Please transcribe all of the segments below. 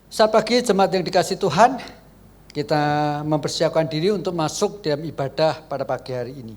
Selamat pagi jemaat yang dikasihi Tuhan. Kita mempersiapkan diri untuk masuk dalam ibadah pada pagi hari ini.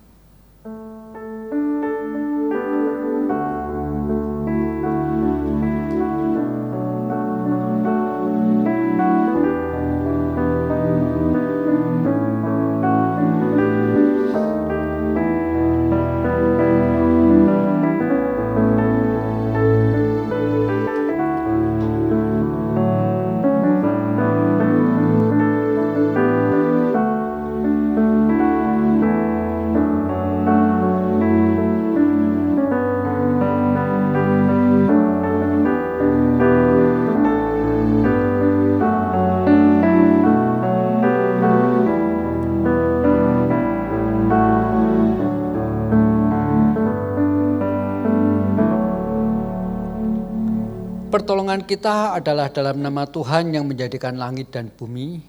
Pertolongan kita adalah dalam nama Tuhan yang menjadikan langit dan bumi,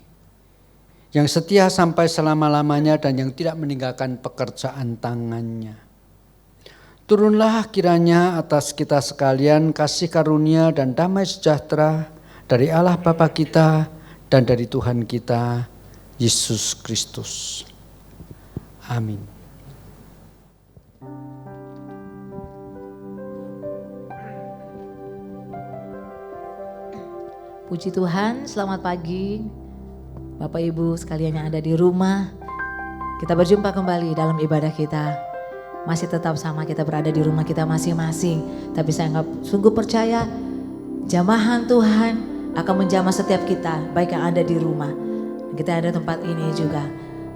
yang setia sampai selama-lamanya dan yang tidak meninggalkan pekerjaan tangannya. Turunlah kiranya atas kita sekalian kasih karunia dan damai sejahtera dari Allah Bapa kita dan dari Tuhan kita, Yesus Kristus. Amin. Puji Tuhan, selamat pagi Bapak Ibu sekalian yang ada di rumah. Kita berjumpa kembali dalam ibadah kita. Masih tetap sama, kita berada di rumah kita masing-masing. Tapi saya sungguh percaya jamahan Tuhan akan menjamah setiap kita, baik yang ada di rumah. Kita ada tempat ini juga.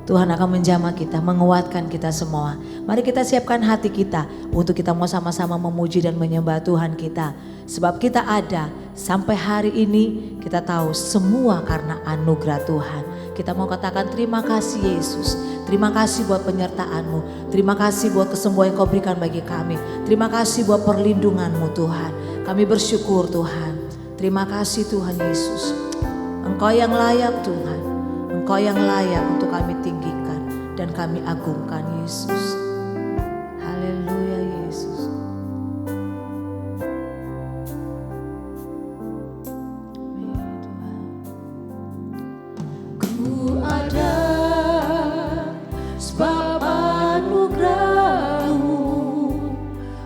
Tuhan akan menjamah kita, menguatkan kita semua. Mari kita siapkan hati kita untuk kita mau sama-sama memuji dan menyembah Tuhan kita. Sebab kita ada sampai hari ini, kita tahu semua karena anugerah Tuhan. Kita mau katakan terima kasih Yesus. Terima kasih buat penyertaan-Mu. Terima kasih buat kesembuhan yang Kau berikan bagi kami. Terima kasih buat perlindungan-Mu Tuhan. Kami bersyukur Tuhan. Terima kasih Tuhan Yesus. Engkau yang layak Tuhan. Engkau yang layak untuk kami tinggikan dan kami agungkan Yesus. Haleluya Yesus. Ku ada sebab anugerah-Mu.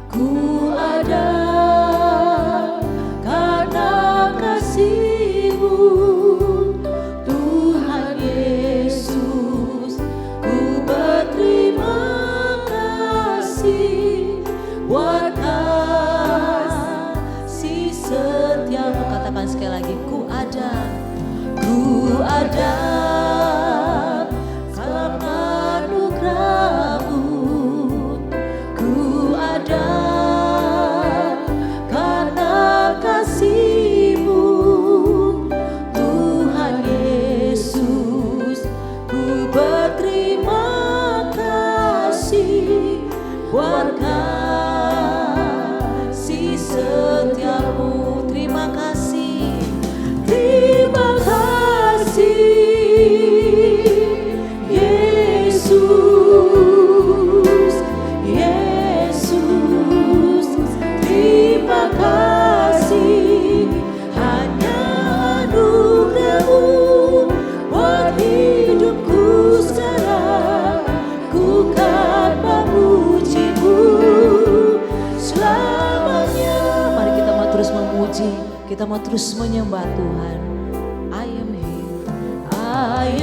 Ku ada karena kasih-Mu. Sekali lagi, ku ada karena anugerah-Mu. Ku ada karena kasih-Mu. Tuhan Yesus, ku berterima kasih buat kasih setia-Mu. Terima kasih. Terima kasih Yesus, Yesus. Terima kasih hanya anugerah-Mu buat hidupku sekarang. Ku kan memuji-Mu selamanya. Mari kita mau terus memuji. Kita mau terus menyembah Tuhan. I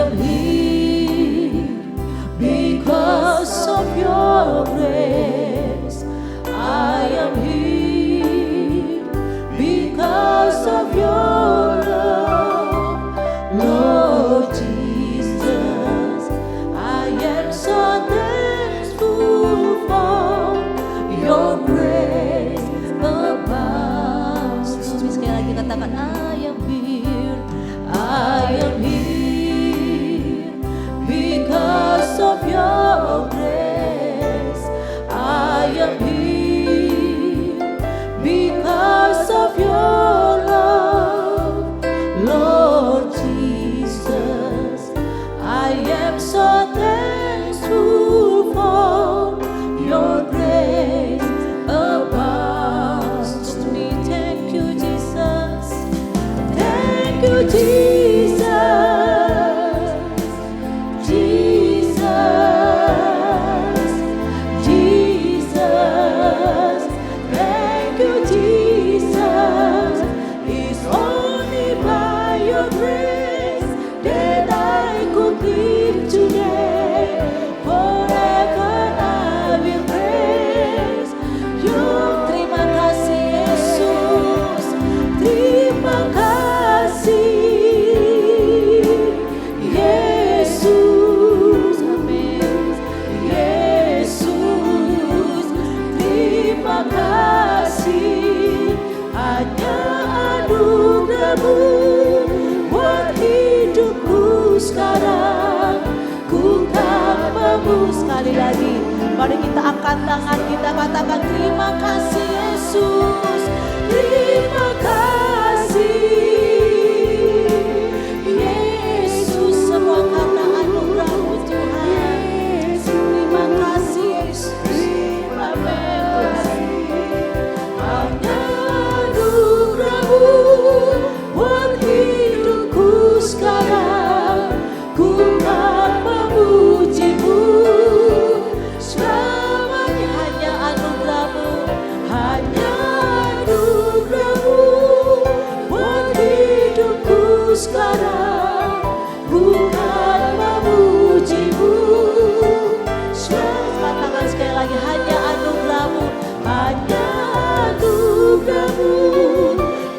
am here because of your grace. I am here because of your love, Lord Jesus. I am so thankful for your grace above. Sekali lagi katakan I am here because of your grace. I am here because of your love, Lord Jesus. I am so thankful for your grace abounds to me. Thank you, Jesus. Thank you, kasih, hanya anugerah-Mu buat hidupku sekarang. Ku tanpamu. Sekali lagi, mari kita angkat tangan, kita katakan terima kasih Yesus, terima kasih Yesus, semua karena anugerah-Mu Tuhan. Terima kasih Yesus, amin. Hanya anugerah-Mu buat hidupku sekarang. Ku kan memuji-Mu selamanya. Hanya anugerah-Mu, hanya anugerah-Mu buat hidupku sekarang. Ku kan memuji-Mu selamanya. Katakan sekali lagi, hanya anugerah-Mu, hanya anugerah-Mu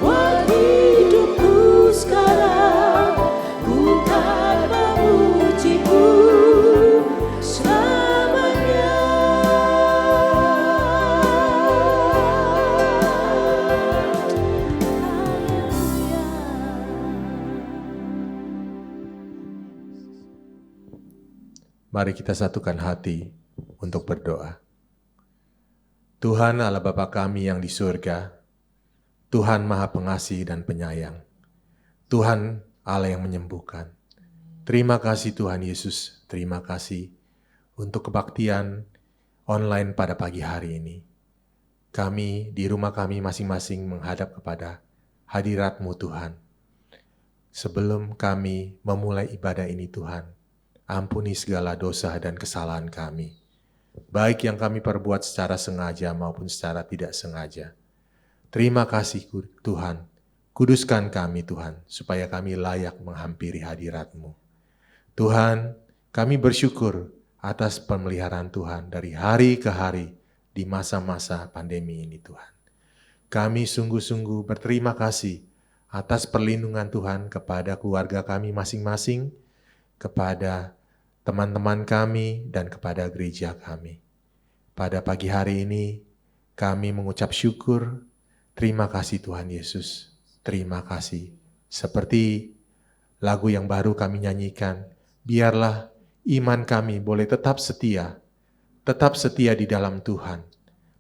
buat hidupku sekarang. Ku kan memuji-Mu selamanya. Mari kita satukan hati untuk berdoa. Tuhan Allah Bapa kami yang di surga, Tuhan Maha Pengasih dan Penyayang, Tuhan Allah yang menyembuhkan. Terima kasih Tuhan Yesus, terima kasih untuk kebaktian online pada pagi hari ini. Kami di rumah kami masing-masing menghadap kepada hadirat-Mu Tuhan. Sebelum kami memulai ibadah ini Tuhan, ampuni segala dosa dan kesalahan kami, baik yang kami perbuat secara sengaja maupun secara tidak sengaja. Terima kasih Tuhan, kuduskan kami Tuhan, supaya kami layak menghampiri hadirat-Mu. Tuhan, kami bersyukur atas pemeliharaan Tuhan dari hari ke hari di masa-masa pandemi ini Tuhan. Kami sungguh-sungguh berterima kasih atas perlindungan Tuhan kepada keluarga kami masing-masing, kepada teman-teman kami, dan kepada gereja kami. Pada pagi hari ini, kami mengucap syukur, terima kasih Tuhan Yesus, terima kasih. Seperti lagu yang baru kami nyanyikan, biarlah iman kami boleh tetap setia di dalam Tuhan,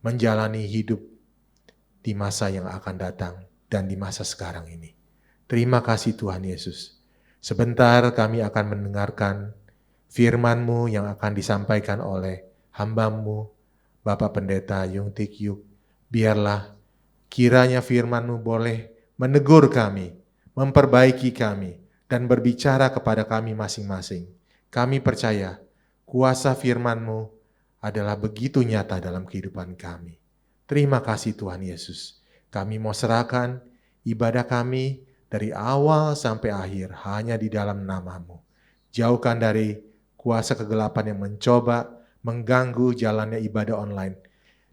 menjalani hidup di masa yang akan datang dan di masa sekarang ini. Terima kasih Tuhan Yesus. Sebentar kami akan mendengarkan firman-Mu yang akan disampaikan oleh hamba-Mu, Bapak Pendeta Yung Tik Yuk. Biarlah kiranya firman-Mu boleh menegur kami, memperbaiki kami, dan berbicara kepada kami masing-masing. Kami percaya kuasa firman-Mu adalah begitu nyata dalam kehidupan kami. Terima kasih Tuhan Yesus. Kami mau serahkan ibadah kami dari awal sampai akhir hanya di dalam nama-Mu. Jauhkan dari kuasa kegelapan yang mencoba mengganggu jalannya ibadah online.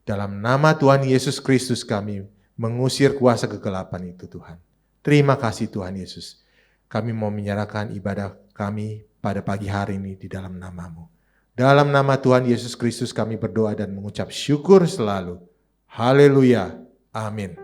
Dalam nama Tuhan Yesus Kristus kami mengusir kuasa kegelapan itu Tuhan. Terima kasih Tuhan Yesus. Kami mau menyerahkan ibadah kami pada pagi hari ini di dalam nama-Mu. Dalam nama Tuhan Yesus Kristus kami berdoa dan mengucap syukur selalu. Haleluya. Amin.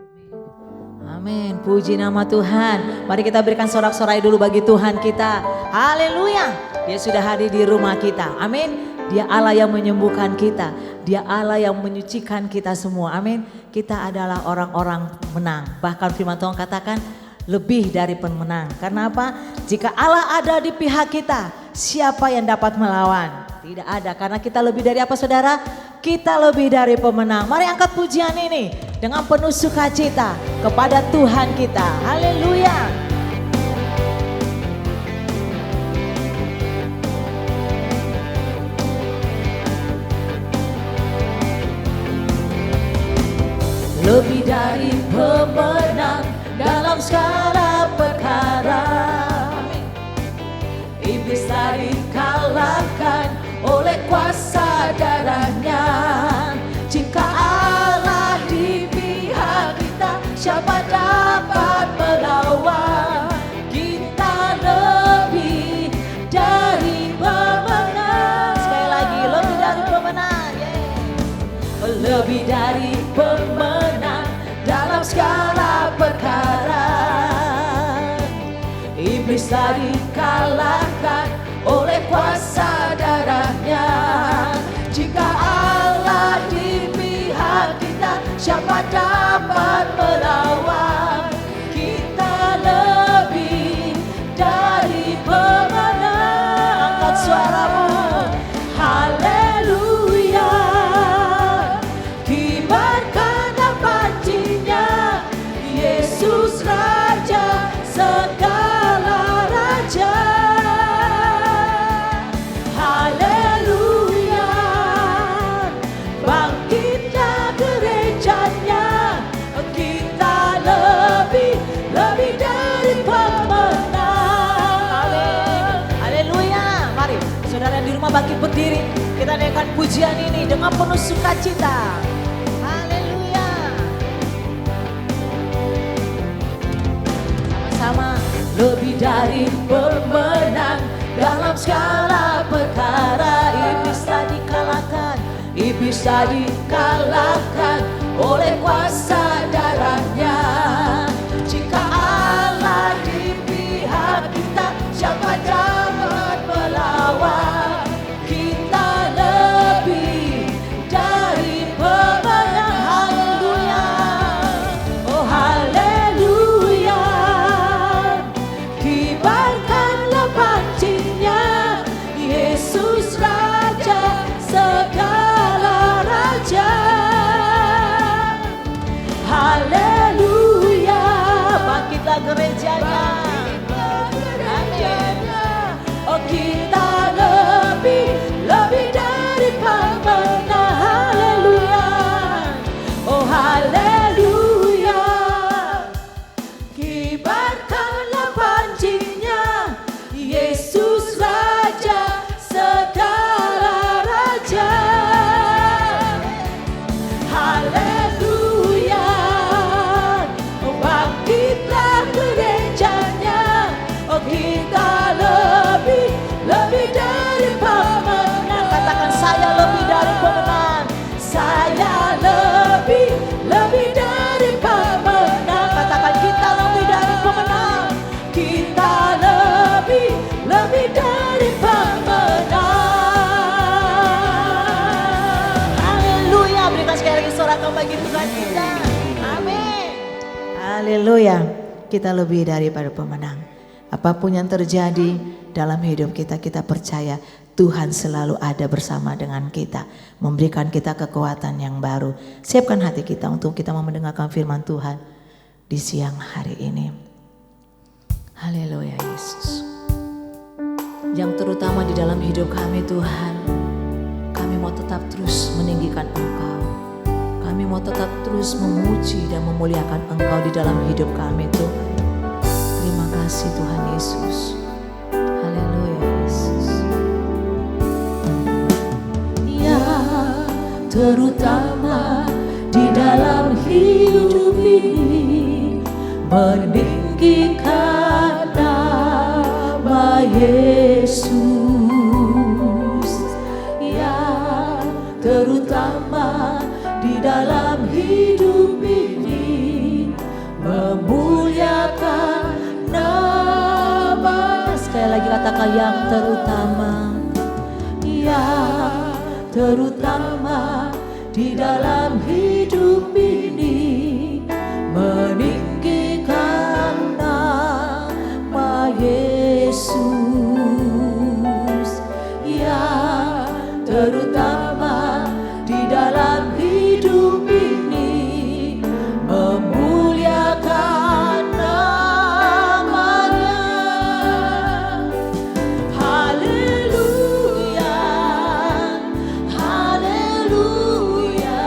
Amin, puji nama Tuhan. Mari kita berikan sorak-sorai dulu bagi Tuhan kita. Haleluya, Dia sudah hadir di rumah kita. Amin. Dia Allah yang menyembuhkan kita. Dia Allah yang menyucikan kita semua. Amin. Kita adalah orang-orang menang. Bahkan firman Tuhan katakan lebih dari pemenang. Karena apa? Jika Allah ada di pihak kita, siapa yang dapat melawan? Tidak ada, karena kita lebih dari apa saudara? Kita lebih dari pemenang. Mari angkat pujian ini dengan penuh sukacita kepada Tuhan kita. Haleluya. Lebih dari pemenang dalam segala perkara. Iblis tak dikalahkan oleh kuasa darahnya. Jika Allah di pihak kita, siapa dapat melawan? Kita lebih dari pemenang. Sekali lagi, lebih dari pemenang. Lebih dari pemenang berdiri, kita naikkan pujian ini dengan penuh sukacita. Haleluya. Sama-sama. Lebih dari pemenang dalam segala perkara, iblis tak dikalahkan, iblis tak dikalahkan oleh kuasa darahnya. Jika Allah di pihak kita, siapa dapat melawan? Kita lebih dari pemenang. Haleluya. Oh haleluya. Kibarkanlah pancinya, Yesus Raja segala raja. Haleluya. Bangkitlah gerejanya. Amin. Oh kita lebih dari pemenang. Haleluya. Oh haleluya. Kibarkanlah pancinya, Yesus Raja segala raja. Haleluya. Oh bangkitlah gerejanya. Oh kita lebih dari pemenang. Katakan saya lebih dari pemenang. Saya lebih dari pemenang. Katakan kita lebih dari pemenang. Kita lebih dari pemenang. Haleluya. Berikan sekali lagi sorakan bagi Tuhan kita. Amin. Haleluya. Kita lebih daripada pemenang. Apapun yang terjadi dalam hidup kita, kita percaya Tuhan selalu ada bersama dengan kita, memberikan kita kekuatan yang baru. Siapkan hati kita untuk kita mau mendengarkan firman Tuhan di siang hari ini. Haleluya Yesus. Yang terutama di dalam hidup kami Tuhan, kami mau tetap terus meninggikan Engkau. Kami mau tetap terus memuji dan memuliakan Engkau di dalam hidup kami Tuhan. Terima kasih Tuhan Yesus. Haleluya Yesus. Ya terutama di dalam hidup ini, meninggikan nama Yesus. Ya terutama di dalam hidup ini, memuliakan nama. Sekali lagi katakan yang terutama. Yang terutama di dalam hidup ini, meninggikan nama Yesus. Yang terutama di dalam hidup ini, memuliakan namanya. Haleluya, haleluya.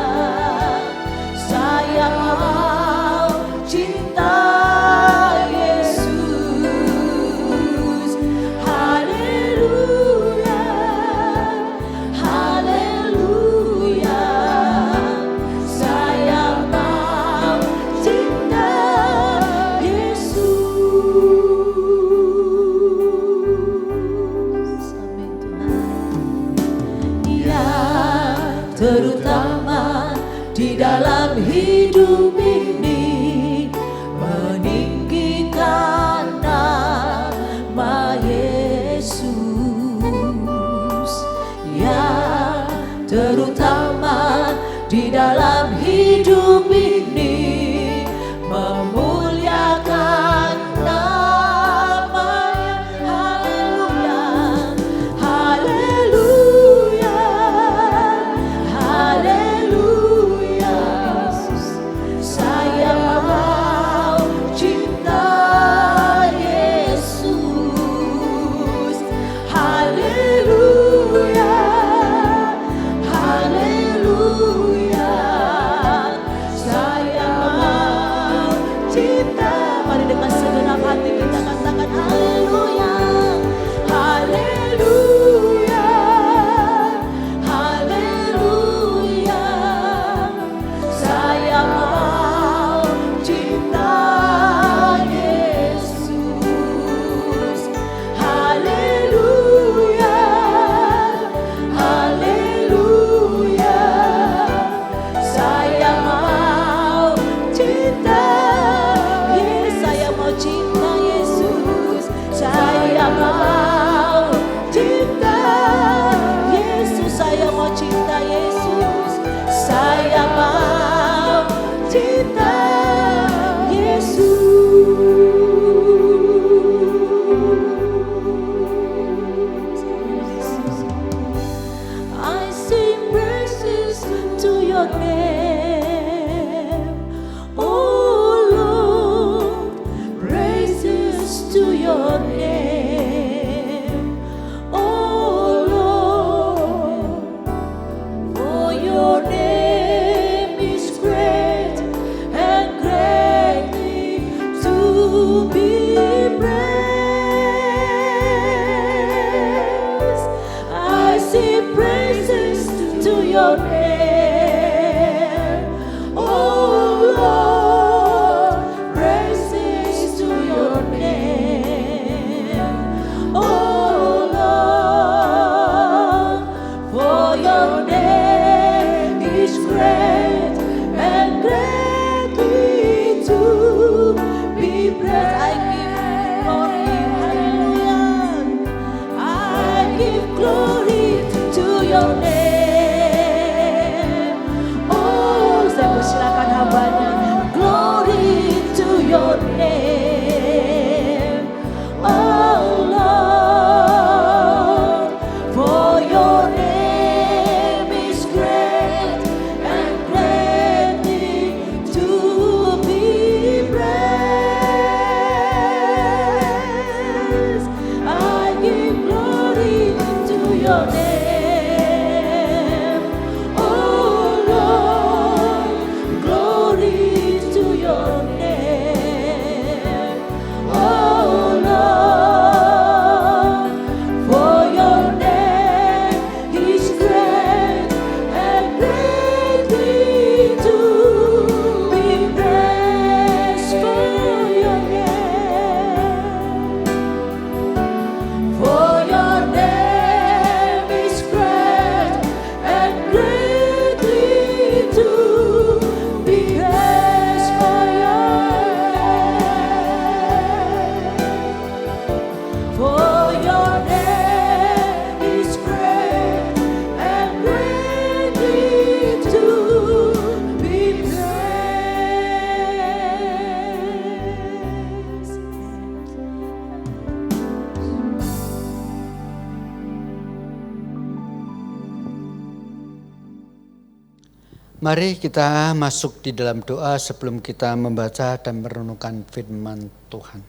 Mari kita masuk di dalam doa sebelum kita membaca dan merenungkan firman Tuhan.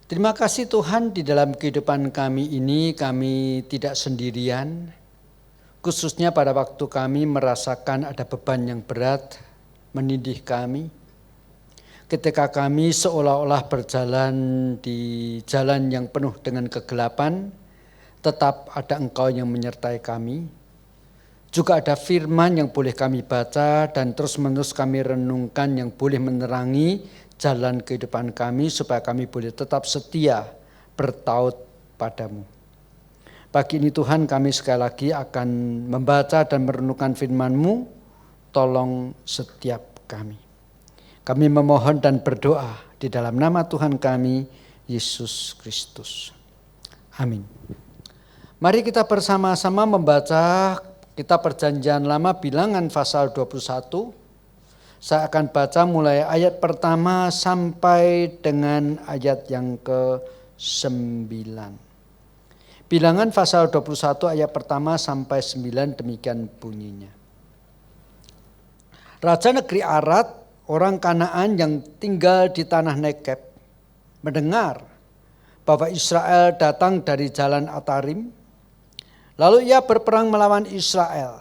Terima kasih Tuhan, di dalam kehidupan kami ini kami tidak sendirian. Khususnya pada waktu kami merasakan ada beban yang berat menindih kami. Ketika kami seolah-olah berjalan di jalan yang penuh dengan kegelapan, tetap ada Engkau yang menyertai kami. Juga ada firman yang boleh kami baca dan terus-menerus kami renungkan yang boleh menerangi jalan kehidupan kami supaya kami boleh tetap setia bertaut padamu. Pagi ini Tuhan, kami sekali lagi akan membaca dan merenungkan firman-Mu. Tolong setiap kami. Kami memohon dan berdoa di dalam nama Tuhan kami, Yesus Kristus. Amin. Mari kita bersama-sama membaca kitab Perjanjian Lama Bilangan pasal 21. Saya akan baca mulai ayat pertama sampai dengan ayat yang ke-9. Bilangan pasal 21 ayat pertama sampai 9 demikian bunyinya. Raja negeri Arad, orang Kanaan yang tinggal di tanah Negeb, mendengar bahwa Israel datang dari jalan Atarim. Lalu ia berperang melawan Israel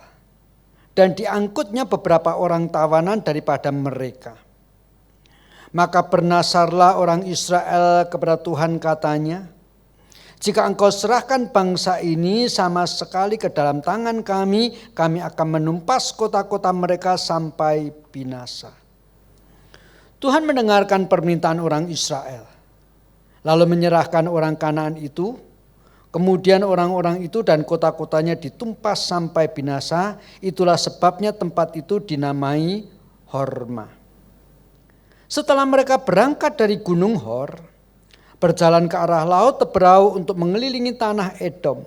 dan diangkutnya beberapa orang tawanan daripada mereka. Maka bernasarlah orang Israel kepada Tuhan, katanya, jika engkau serahkan bangsa ini sama sekali ke dalam tangan kami akan menumpas kota-kota mereka sampai binasa. Tuhan mendengarkan permintaan orang Israel, lalu menyerahkan orang Kanaan itu. Kemudian orang-orang itu dan kota-kotanya ditumpas sampai binasa. Itulah sebabnya tempat itu dinamai Horma. Setelah mereka berangkat dari Gunung Hor, berjalan ke arah laut Teberau untuk mengelilingi tanah Edom.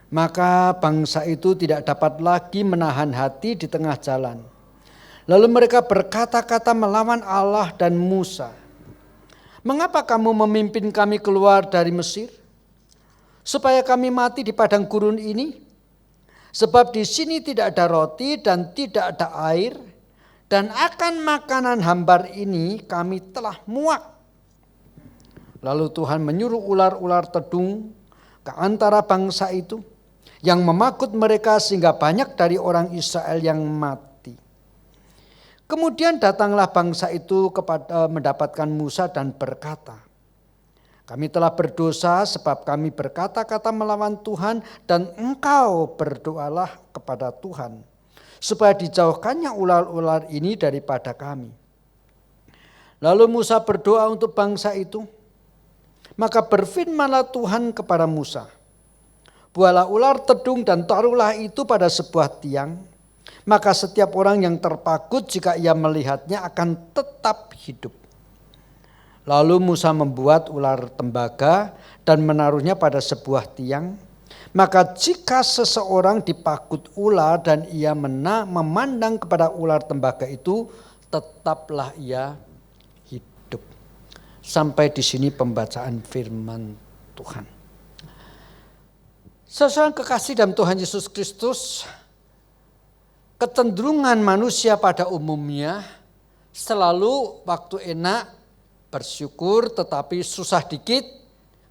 Maka bangsa itu tidak dapat lagi menahan hati di tengah jalan. Lalu mereka berkata-kata melawan Allah dan Musa. Mengapa kamu memimpin kami keluar dari Mesir? Supaya kami mati di padang gurun ini? Sebab di sini tidak ada roti dan tidak ada air, dan akan makanan hambar ini kami telah muak. Lalu Tuhan menyuruh ular-ular tedung ke antara bangsa itu, yang memakut mereka sehingga banyak dari orang Israel yang mati. Kemudian datanglah bangsa itu mendapatkan Musa dan berkata, kami telah berdosa sebab kami berkata-kata melawan Tuhan, dan engkau berdoalah kepada Tuhan supaya dijauhkannya ular-ular ini daripada kami. Lalu Musa berdoa untuk bangsa itu. Maka berfirmanlah Tuhan kepada Musa, buatlah ular tedung dan taruhlah itu pada sebuah tiang. Maka setiap orang yang terpagut jika ia melihatnya akan tetap hidup. Lalu Musa membuat ular tembaga dan menaruhnya pada sebuah tiang. Maka jika seseorang dipakut ular dan ia memandang kepada ular tembaga itu, tetaplah ia hidup. Sampai di sini pembacaan firman Tuhan. Saudara kekasih dalam Tuhan Yesus Kristus, kecenderungan manusia pada umumnya selalu waktu enak bersyukur, tetapi susah dikit,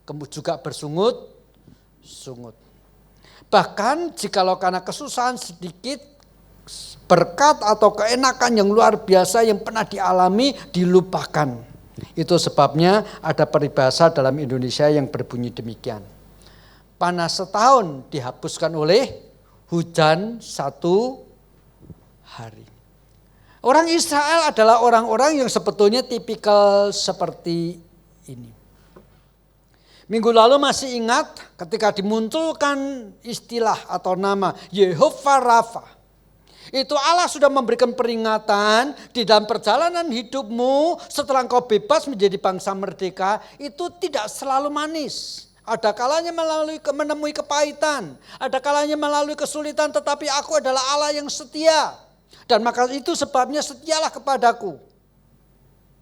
kemudian juga bersungut-sungut. Bahkan jikalau karena kesusahan sedikit, berkat atau keenakan yang luar biasa yang pernah dialami dilupakan. Itu sebabnya ada peribahasa dalam Indonesia yang berbunyi demikian. Panas setahun dihapuskan oleh hujan satu hari. Orang Israel adalah orang-orang yang sebetulnya tipikal seperti ini. Minggu lalu masih ingat ketika dimunculkan istilah atau nama Yehovah Rafa. Itu Allah sudah memberikan peringatan di dalam perjalanan hidupmu setelah engkau bebas menjadi bangsa merdeka. Itu tidak selalu manis. Ada kalanya menemui kepahitan. Ada kalanya melalui kesulitan, tetapi aku adalah Allah yang setia. Dan maka itu sebabnya setialah kepadaku.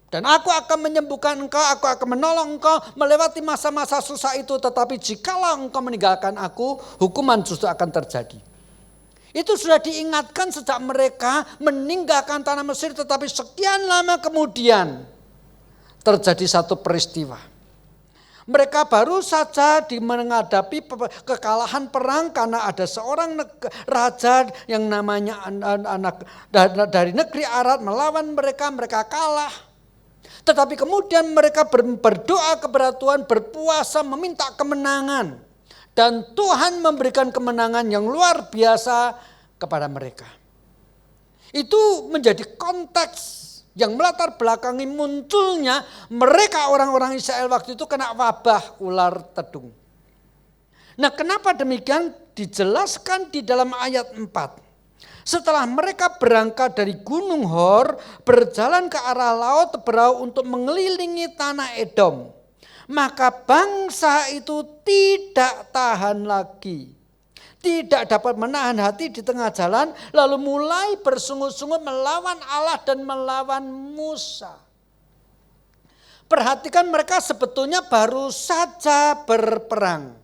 Dan aku akan menyembuhkan engkau, aku akan menolong engkau melewati masa-masa susah itu. Tetapi jikalau engkau meninggalkan aku, hukuman justru akan terjadi. Itu sudah diingatkan sejak mereka meninggalkan tanah Mesir, tetapi sekian lama kemudian terjadi satu peristiwa. Mereka baru saja menghadapi kekalahan perang karena ada seorang raja yang namanya anak dari negeri Arad melawan mereka, mereka kalah. Tetapi kemudian mereka berdoa kepada Tuhan, berpuasa meminta kemenangan. Dan Tuhan memberikan kemenangan yang luar biasa kepada mereka. Itu menjadi konteks yang melatar belakangi munculnya mereka orang-orang Israel waktu itu kena wabah ular tedung. Nah, kenapa demikian? Dijelaskan di dalam ayat 4. Setelah mereka berangkat dari Gunung Hor, berjalan ke arah Laut Teberau untuk mengelilingi tanah Edom. Maka bangsa itu tidak tahan lagi. Tidak dapat menahan hati di tengah jalan, lalu mulai bersungut-sungut melawan Allah dan melawan Musa. Perhatikan, mereka sebetulnya baru saja berperang.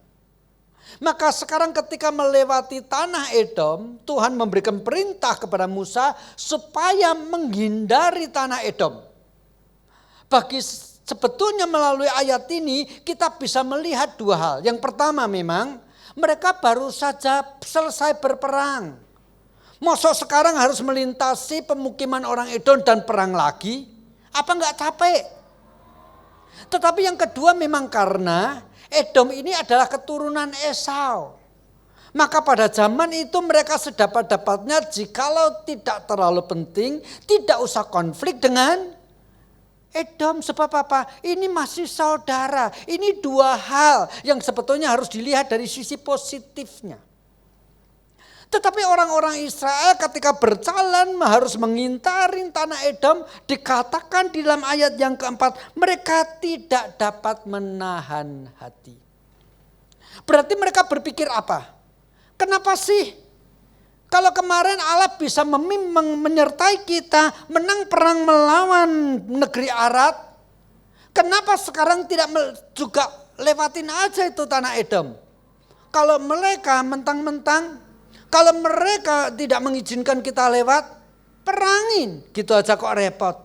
Maka sekarang ketika melewati tanah Edom, Tuhan memberikan perintah kepada Musa supaya menghindari tanah Edom. Sebetulnya melalui ayat ini kita bisa melihat dua hal. Yang pertama, memang mereka baru saja selesai berperang. Masa sekarang harus melintasi pemukiman orang Edom dan perang lagi? Apa enggak capek? Tetapi yang kedua memang karena Edom ini adalah keturunan Esau. Maka pada zaman itu mereka sedapat-dapatnya jikalau tidak terlalu penting, tidak usah konflik dengan Edom. Sebab apa? Ini masih saudara. Ini dua hal yang sebetulnya harus dilihat dari sisi positifnya. Tetapi orang-orang Israel ketika berjalan harus mengintari tanah Edom, dikatakan di dalam ayat yang keempat, mereka tidak dapat menahan hati. Berarti mereka berpikir apa? Kenapa sih? Kalau kemarin Allah bisa menyertai kita, menang perang melawan negeri Arad, kenapa sekarang tidak juga lewatin aja itu tanah Edom? Kalau mereka mentang-mentang, kalau mereka tidak mengizinkan kita lewat, perangin, gitu aja kok repot.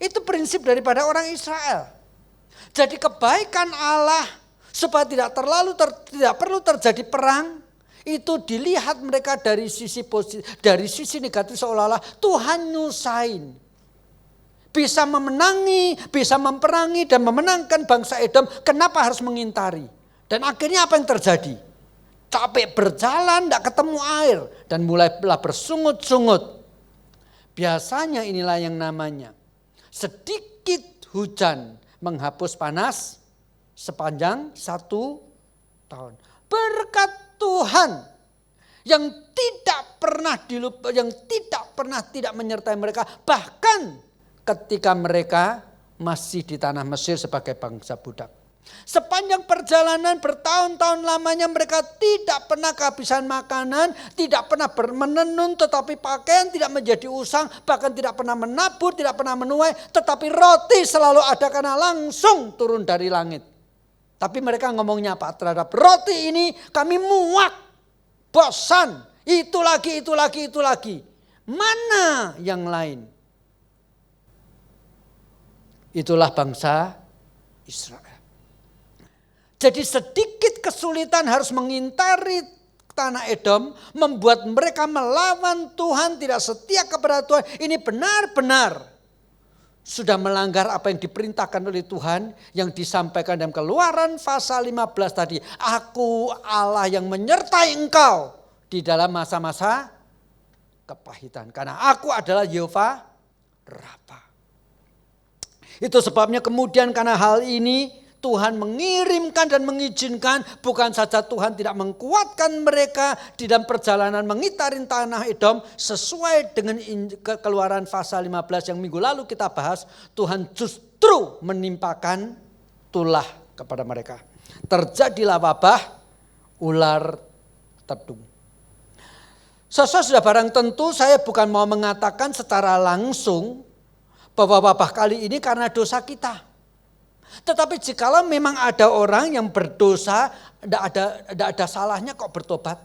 Itu prinsip daripada orang Israel. Jadi kebaikan Allah supaya tidak perlu terjadi perang, itu dilihat mereka dari sisi positif, dari sisi negatif seolah-olah Tuhan nyusahin. Bisa memenangi, bisa memperangi dan memenangkan bangsa Edom, kenapa harus mengintari? Dan akhirnya apa yang terjadi? Capek berjalan, tidak ketemu air dan mulailah bersungut-sungut. Biasanya inilah yang namanya sedikit hujan menghapus panas sepanjang 1 tahun. Berkat Tuhan yang tidak pernah tidak menyertai mereka, bahkan ketika mereka masih di tanah Mesir sebagai bangsa budak. Sepanjang perjalanan bertahun-tahun lamanya mereka tidak pernah kehabisan makanan, tidak pernah menenun, tetapi pakaian tidak menjadi usang, bahkan tidak pernah menabur, tidak pernah menuai, tetapi roti selalu ada karena langsung turun dari langit. Tapi mereka ngomongnya apa? Terhadap roti ini kami muak, bosan, itu lagi. Mana yang lain? Itulah bangsa Israel. Jadi sedikit kesulitan harus mengintari tanah Edom, membuat mereka melawan Tuhan, tidak setia kepada Tuhan. Ini benar-benar sudah melanggar apa yang diperintahkan oleh Tuhan yang disampaikan dalam Keluaran pasal 15 tadi. Aku Allah yang menyertai engkau di dalam masa-masa kepahitan. Karena aku adalah Yehova Rafa. Itu sebabnya kemudian karena hal ini Tuhan mengirimkan dan mengizinkan, bukan saja Tuhan tidak menguatkan mereka di dalam perjalanan mengitari tanah Edom sesuai dengan Keluaran pasal 15 yang minggu lalu kita bahas, Tuhan justru menimpakan tulah kepada mereka. Terjadilah wabah ular tedung. Sudah barang tentu saya bukan mau mengatakan secara langsung bahwa wabah kali ini karena dosa kita. Tetapi jikalau memang ada orang yang berdosa, tidak ada salahnya kok bertobat.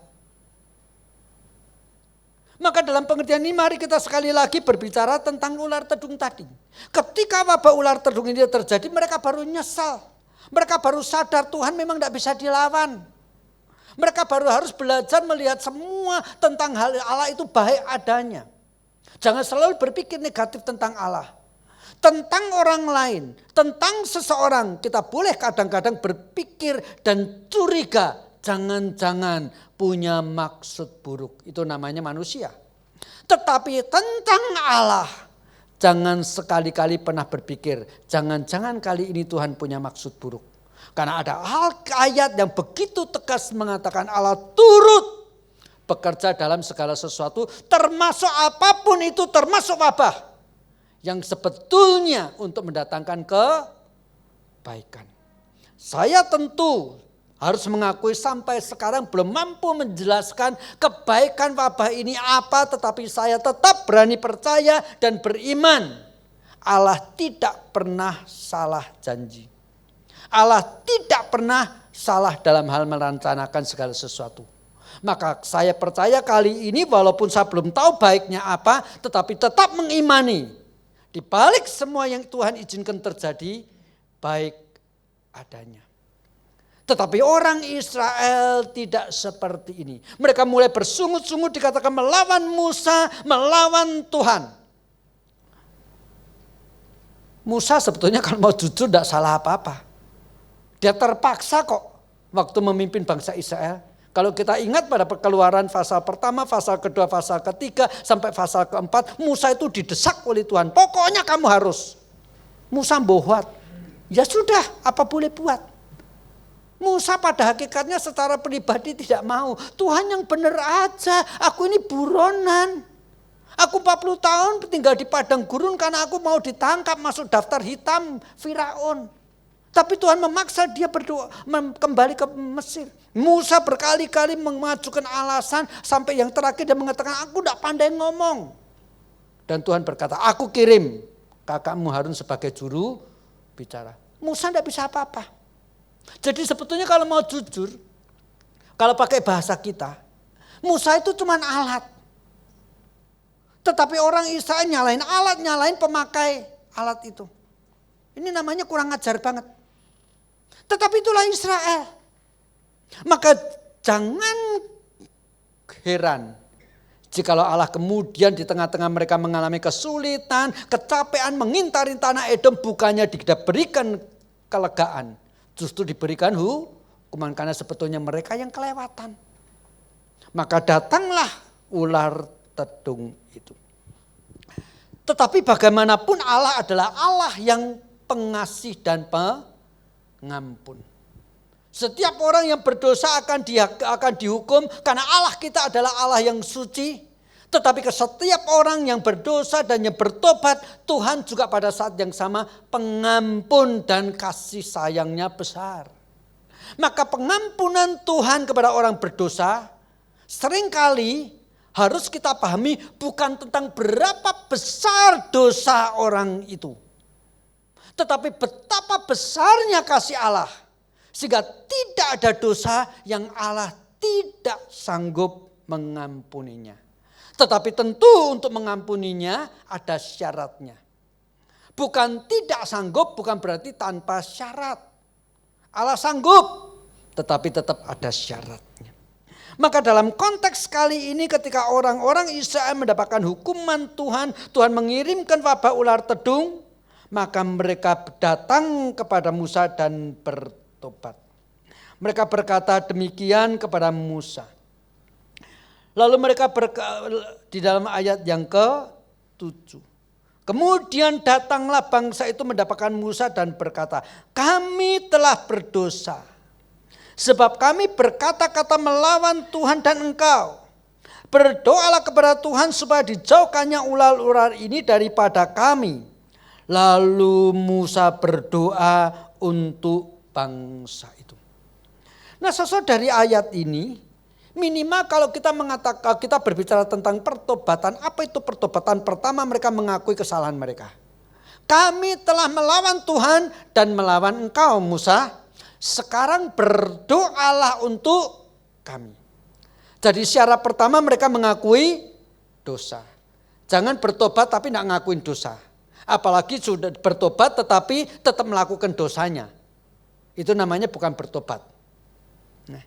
Maka dalam pengertian ini mari kita sekali lagi berbicara tentang ular tedung tadi. Ketika wabah ular tedung ini terjadi, mereka baru nyesal. Mereka baru sadar Tuhan memang tidak bisa dilawan. Mereka baru harus belajar melihat semua tentang hal Allah itu baik adanya. Jangan selalu berpikir negatif tentang Allah. Tentang orang lain, tentang seseorang, kita boleh kadang-kadang berpikir dan curiga. Jangan-jangan punya maksud buruk. Itu namanya manusia. Tetapi tentang Allah, jangan sekali-kali pernah berpikir, jangan-jangan kali ini Tuhan punya maksud buruk. Karena ada ayat yang begitu tegas mengatakan Allah turut bekerja dalam segala sesuatu, termasuk apapun itu, termasuk wabah. Yang sebetulnya untuk mendatangkan kebaikan. Saya tentu harus mengakui sampai sekarang belum mampu menjelaskan kebaikan wabah ini apa, tetapi saya tetap berani percaya dan beriman. Allah tidak pernah salah janji. Allah tidak pernah salah dalam hal merencanakan segala sesuatu. Maka saya percaya kali ini walaupun saya belum tahu baiknya apa, tetapi tetap mengimani. Di balik semua yang Tuhan izinkan terjadi, baik adanya. Tetapi orang Israel tidak seperti ini. Mereka mulai bersungut-sungut dikatakan melawan Musa, melawan Tuhan. Musa sebetulnya kalau mau jujur tidak salah apa-apa. Dia terpaksa kok waktu memimpin bangsa Israel. Kalau kita ingat pada Keluaran pasal pertama, pasal kedua, pasal ketiga, sampai pasal keempat, Musa itu didesak oleh Tuhan. Pokoknya kamu harus. Musa bohwat. Ya sudah, apa boleh buat. Musa pada hakikatnya secara pribadi tidak mau. Tuhan yang benar aja, aku ini buronan. Aku 40 tahun tinggal di padang gurun karena aku mau ditangkap masuk daftar hitam Firaun. Tapi Tuhan memaksa dia berdoa kembali ke Mesir. Musa berkali-kali mengajukan alasan sampai yang terakhir dia mengatakan aku tidak pandai ngomong. Dan Tuhan berkata aku kirim kakakmu Harun sebagai juru bicara. Musa tidak bisa apa-apa. Jadi sebetulnya kalau mau jujur, kalau pakai bahasa kita, Musa itu cuma alat. Tetapi orang Israel nyalain alat, nyalain pemakai alat itu. Ini namanya kurang ajar banget. Tetapi itulah Israel. Maka jangan heran jikalau Allah kemudian di tengah-tengah mereka mengalami kesulitan, kecapean, mengintari tanah Edom, bukannya diberikan kelegaan. Justru diberikan hukuman karena sebetulnya mereka yang kelewatan. Maka datanglah ular tedung itu. Tetapi bagaimanapun Allah adalah Allah yang pengasih dan pengampun. Setiap orang yang berdosa akan dihukum karena Allah kita adalah Allah yang suci. Tetapi ke setiap orang yang berdosa dan yang bertobat, Tuhan juga pada saat yang sama pengampun dan kasih sayangnya besar. Maka pengampunan Tuhan kepada orang berdosa seringkali harus kita pahami bukan tentang berapa besar dosa orang itu. Tetapi betapa besarnya kasih Allah. Sehingga tidak ada dosa yang Allah tidak sanggup mengampuninya. Tetapi tentu untuk mengampuninya ada syaratnya. Bukan tidak sanggup, bukan berarti tanpa syarat. Allah sanggup, tetapi tetap ada syaratnya. Maka dalam konteks kali ini ketika orang-orang Israel mendapatkan hukuman Tuhan, Tuhan mengirimkan wabah ular tedung, maka mereka datang kepada Musa dan bertobat. Mereka berkata demikian kepada Musa. Lalu mereka di dalam ayat yang ke-7. Kemudian datanglah bangsa itu mendapatkan Musa dan berkata, kami telah berdosa. Sebab kami berkata-kata melawan Tuhan dan engkau. Berdoalah kepada Tuhan supaya dijauhkannya ular-ular ini daripada kami. Lalu Musa berdoa untuk bangsa itu. Nah, sesuai dari ayat ini, minimal kalau kita mengatakan kita berbicara tentang pertobatan, apa itu pertobatan? Pertama, mereka mengakui kesalahan mereka. Kami telah melawan Tuhan dan melawan engkau, Musa. Sekarang berdoalah untuk kami. Jadi syarat pertama mereka mengakui dosa. Jangan bertobat tapi tidak ngakuin dosa. Apalagi sudah bertobat tetapi tetap melakukan dosanya. Itu namanya bukan bertobat. Nah,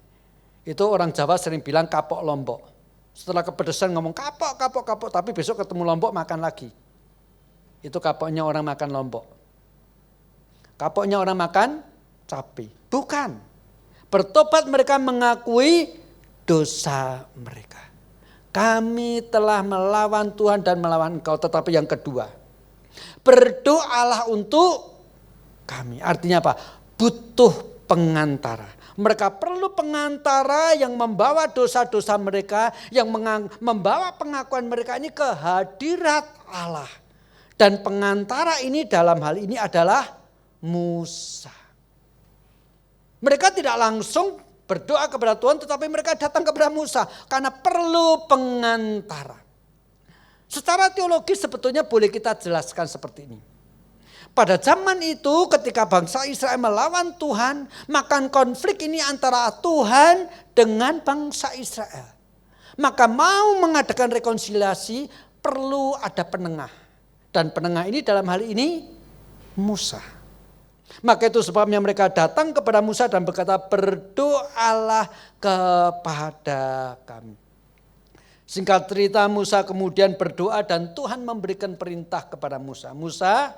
itu orang Jawa sering bilang kapok lombok. Setelah kepedesan ngomong kapok, tapi besok ketemu lombok makan lagi. Itu kapoknya orang makan lombok. Kapoknya orang makan cabai. Bukan. Bertobat mereka mengakui dosa mereka. Kami telah melawan Tuhan dan melawan engkau. Tetapi yang kedua, berdoalah untuk kami. Artinya apa? Butuh pengantara. Mereka perlu pengantara yang membawa dosa-dosa mereka, yang membawa pengakuan mereka ini ke hadirat Allah. Dan pengantara ini dalam hal ini adalah Musa. Mereka tidak langsung berdoa kepada Tuhan, tetapi mereka datang kepada Musa karena perlu pengantara. Secara teologis sebetulnya boleh kita jelaskan seperti ini. Pada zaman itu ketika bangsa Israel melawan Tuhan, maka konflik ini antara Tuhan dengan bangsa Israel. Maka mau mengadakan rekonsiliasi perlu ada penengah. Dan penengah ini dalam hal ini Musa. Maka itu sebabnya mereka datang kepada Musa dan berkata, berdoalah kepada kami. Singkat cerita Musa kemudian berdoa dan Tuhan memberikan perintah kepada Musa. Musa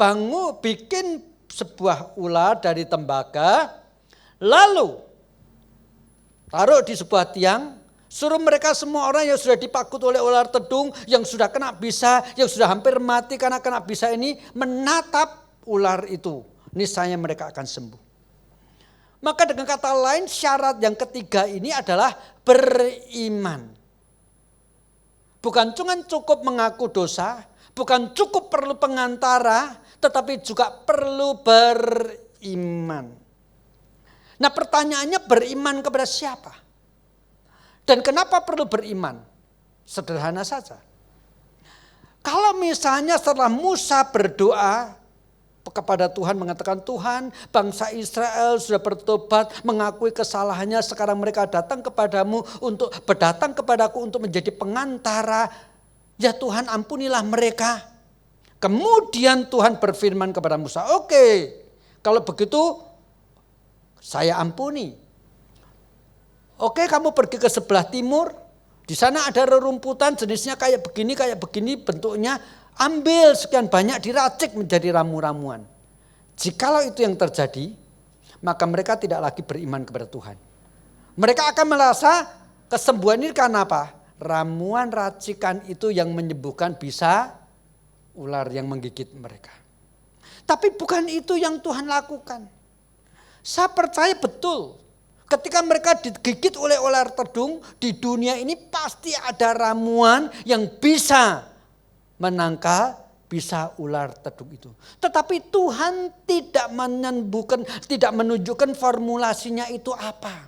bangun bikin sebuah ular dari tembaga, lalu taruh di sebuah tiang, suruh mereka semua orang yang sudah dipakut oleh ular tedung, yang sudah kena bisa, yang sudah hampir mati karena kena bisa ini, menatap ular itu. Niscaya mereka akan sembuh. Maka dengan kata lain syarat yang ketiga ini adalah beriman. Bukan cuma cukup mengaku dosa, bukan cukup perlu pengantara, tetapi juga perlu beriman. Nah pertanyaannya beriman kepada siapa? Dan kenapa perlu beriman? Sederhana saja. Kalau misalnya setelah Musa berdoa kepada Tuhan mengatakan, Tuhan bangsa Israel sudah bertobat mengakui kesalahannya, sekarang mereka datang kepadamu untuk berdatang kepadaku untuk menjadi pengantara. Ya Tuhan ampunilah mereka. Kemudian Tuhan berfirman kepada Musa, oke, kalau begitu saya ampuni. Oke, kamu pergi ke sebelah timur, di sana ada rerumputan jenisnya kayak begini bentuknya. Ambil sekian banyak diracik menjadi ramu-ramuan. Jikalau itu yang terjadi, maka mereka tidak lagi beriman kepada Tuhan. Mereka akan merasa kesembuhan ini karena apa? Ramuan racikan itu yang menyembuhkan bisa ular yang menggigit mereka. Tapi bukan itu yang Tuhan lakukan. Saya percaya betul ketika mereka digigit oleh ular tedung, di dunia ini pasti ada ramuan yang bisa menangkal bisa ular tedung itu. Tetapi Tuhan tidak menyembuhkan, tidak menunjukkan formulasinya itu apa.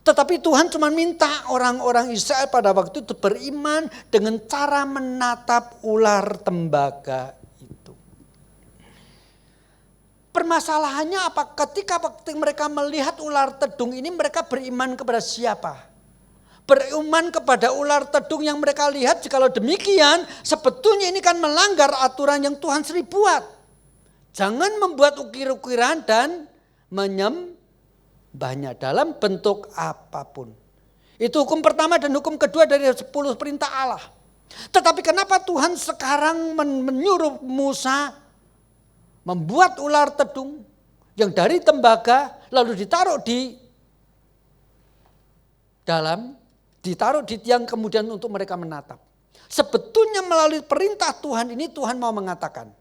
Tetapi Tuhan cuma minta orang-orang Israel pada waktu itu beriman dengan cara menatap ular tembaga itu. Permasalahannya apa? Ketika mereka melihat ular tedung ini, mereka beriman kepada siapa? Beriman kepada ular tedung yang mereka lihat. Jikalau demikian sebetulnya ini kan melanggar aturan yang Tuhan sendiri buat. Jangan membuat ukir-ukiran dan menyembahnya dalam bentuk apapun. Itu hukum pertama dan hukum kedua dari 10 perintah Allah. Tetapi kenapa Tuhan sekarang menyuruh Musa membuat ular tedung yang dari tembaga lalu ditaruh di tiang kemudian untuk mereka menatap. Sebetulnya melalui perintah Tuhan ini Tuhan mau mengatakan,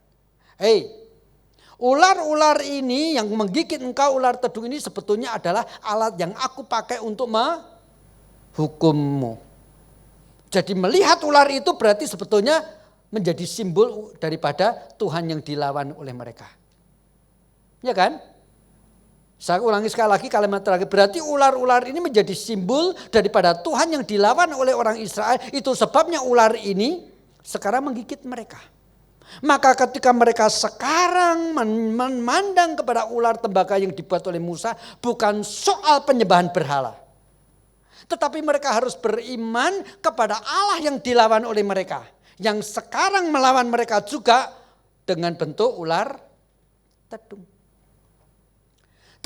hei, ular-ular ini yang menggigit engkau, ular tedung ini sebetulnya adalah alat yang aku pakai untuk menghukummu. Jadi melihat ular itu berarti sebetulnya menjadi simbol daripada Tuhan yang dilawan oleh mereka. Ya kan? Saya ulangi sekali lagi kalimat terakhir. Berarti ular-ular ini menjadi simbol daripada Tuhan yang dilawan oleh orang Israel. Itu sebabnya ular ini sekarang menggigit mereka. Maka ketika mereka sekarang memandang kepada ular tembaga yang dibuat oleh Musa, bukan soal penyembahan berhala. Tetapi mereka harus beriman kepada Allah yang dilawan oleh mereka. Yang sekarang melawan mereka juga dengan bentuk ular tedung.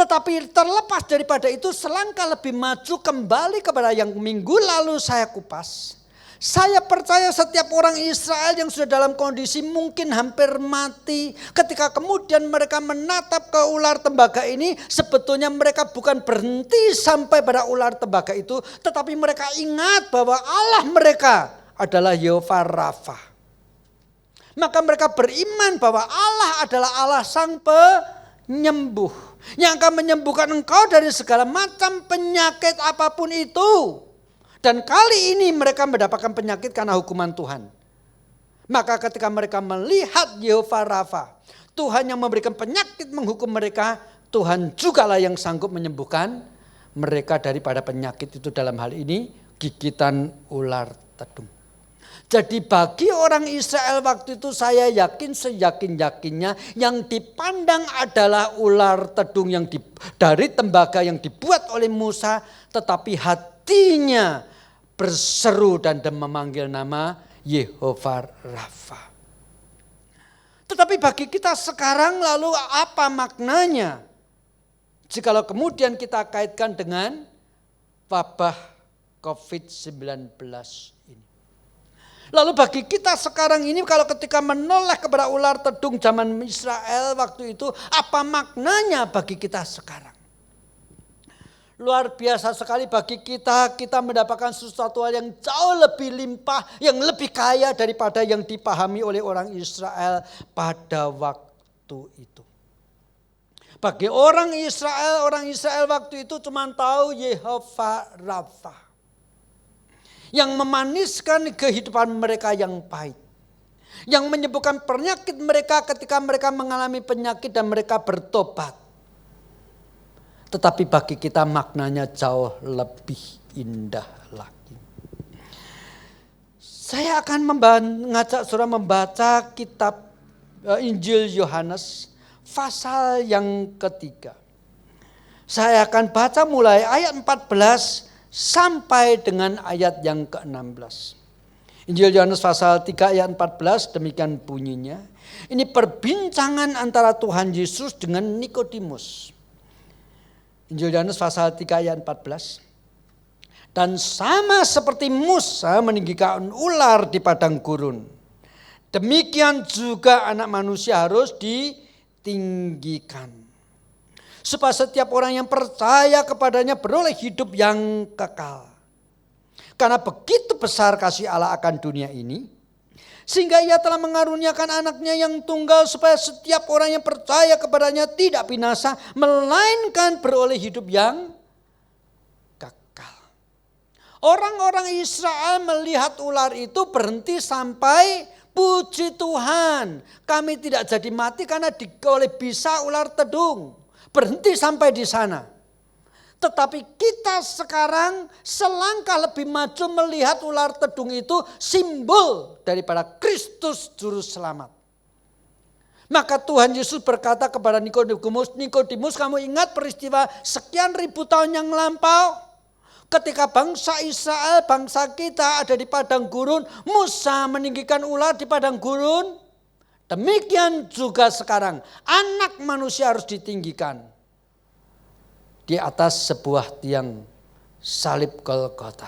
Tetapi terlepas daripada itu, selangkah lebih maju kembali kepada yang minggu lalu saya kupas. Saya percaya setiap orang Israel yang sudah dalam kondisi mungkin hampir mati, ketika kemudian mereka menatap ke ular tembaga ini, sebetulnya mereka bukan berhenti sampai pada ular tembaga itu, tetapi mereka ingat bahwa Allah mereka adalah Yehova Rafa. Maka mereka beriman bahwa Allah adalah Allah sang penyembuh, yang akan menyembuhkan engkau dari segala macam penyakit apapun itu. Dan kali ini mereka mendapatkan penyakit karena hukuman Tuhan. Maka ketika mereka melihat Yehova Rafa, Tuhan yang memberikan penyakit menghukum mereka, Tuhan jugalah yang sanggup menyembuhkan mereka daripada penyakit itu, dalam hal ini gigitan ular tedung. Jadi bagi orang Israel waktu itu, saya yakin seyakin-yakinnya yang dipandang adalah ular tedung yang dari tembaga yang dibuat oleh Musa, tetapi hatinya berseru dan memanggil nama Yehova Rafa. Tetapi bagi kita sekarang, lalu apa maknanya jikalau kemudian kita kaitkan dengan wabah COVID-19 ini? Lalu bagi kita sekarang ini, kalau ketika menoleh kepada ular tedung zaman Israel waktu itu, apa maknanya bagi kita sekarang? Luar biasa sekali bagi kita, kita mendapatkan sesuatu yang jauh lebih limpah, yang lebih kaya daripada yang dipahami oleh orang Israel pada waktu itu. Bagi orang Israel waktu itu cuma tahu Yehova Rafa, yang memaniskan kehidupan mereka yang pahit, yang menyembuhkan penyakit mereka ketika mereka mengalami penyakit dan mereka bertobat. Tetapi bagi kita maknanya jauh lebih indah lagi. Saya akan mengajak saudara membaca kitab Injil Yohanes pasal yang ketiga. Saya akan baca mulai ayat 14 sampai dengan ayat yang ke-16. Injil Yohanes pasal 3 ayat 14 demikian bunyinya. Ini perbincangan antara Tuhan Yesus dengan Nikodemus. Injil Yohanes pasal 3 ayat 14. Dan sama seperti Musa meninggikan ular di padang gurun, demikian juga anak manusia harus ditinggikan, supaya setiap orang yang percaya kepadanya beroleh hidup yang kekal. Karena begitu besar kasih Allah akan dunia ini, sehingga ia telah mengaruniakan anaknya yang tunggal, supaya setiap orang yang percaya kepadanya tidak binasa, melainkan beroleh hidup yang kekal. Orang-orang Israel melihat ular itu berhenti sampai puji Tuhan, kami tidak jadi mati karena oleh bisa ular tedung. Berhenti sampai di sana. Tetapi kita sekarang selangkah lebih maju melihat ular tedung itu simbol daripada Kristus Juru Selamat. Maka Tuhan Yesus berkata kepada Nikodemus, Nikodemus, kamu ingat peristiwa sekian ribu tahun yang lampau? Ketika bangsa Israel, bangsa kita ada di padang gurun, Musa meninggikan ular di padang gurun. Demikian juga sekarang, anak manusia harus ditinggikan di atas sebuah tiang salib Golgota,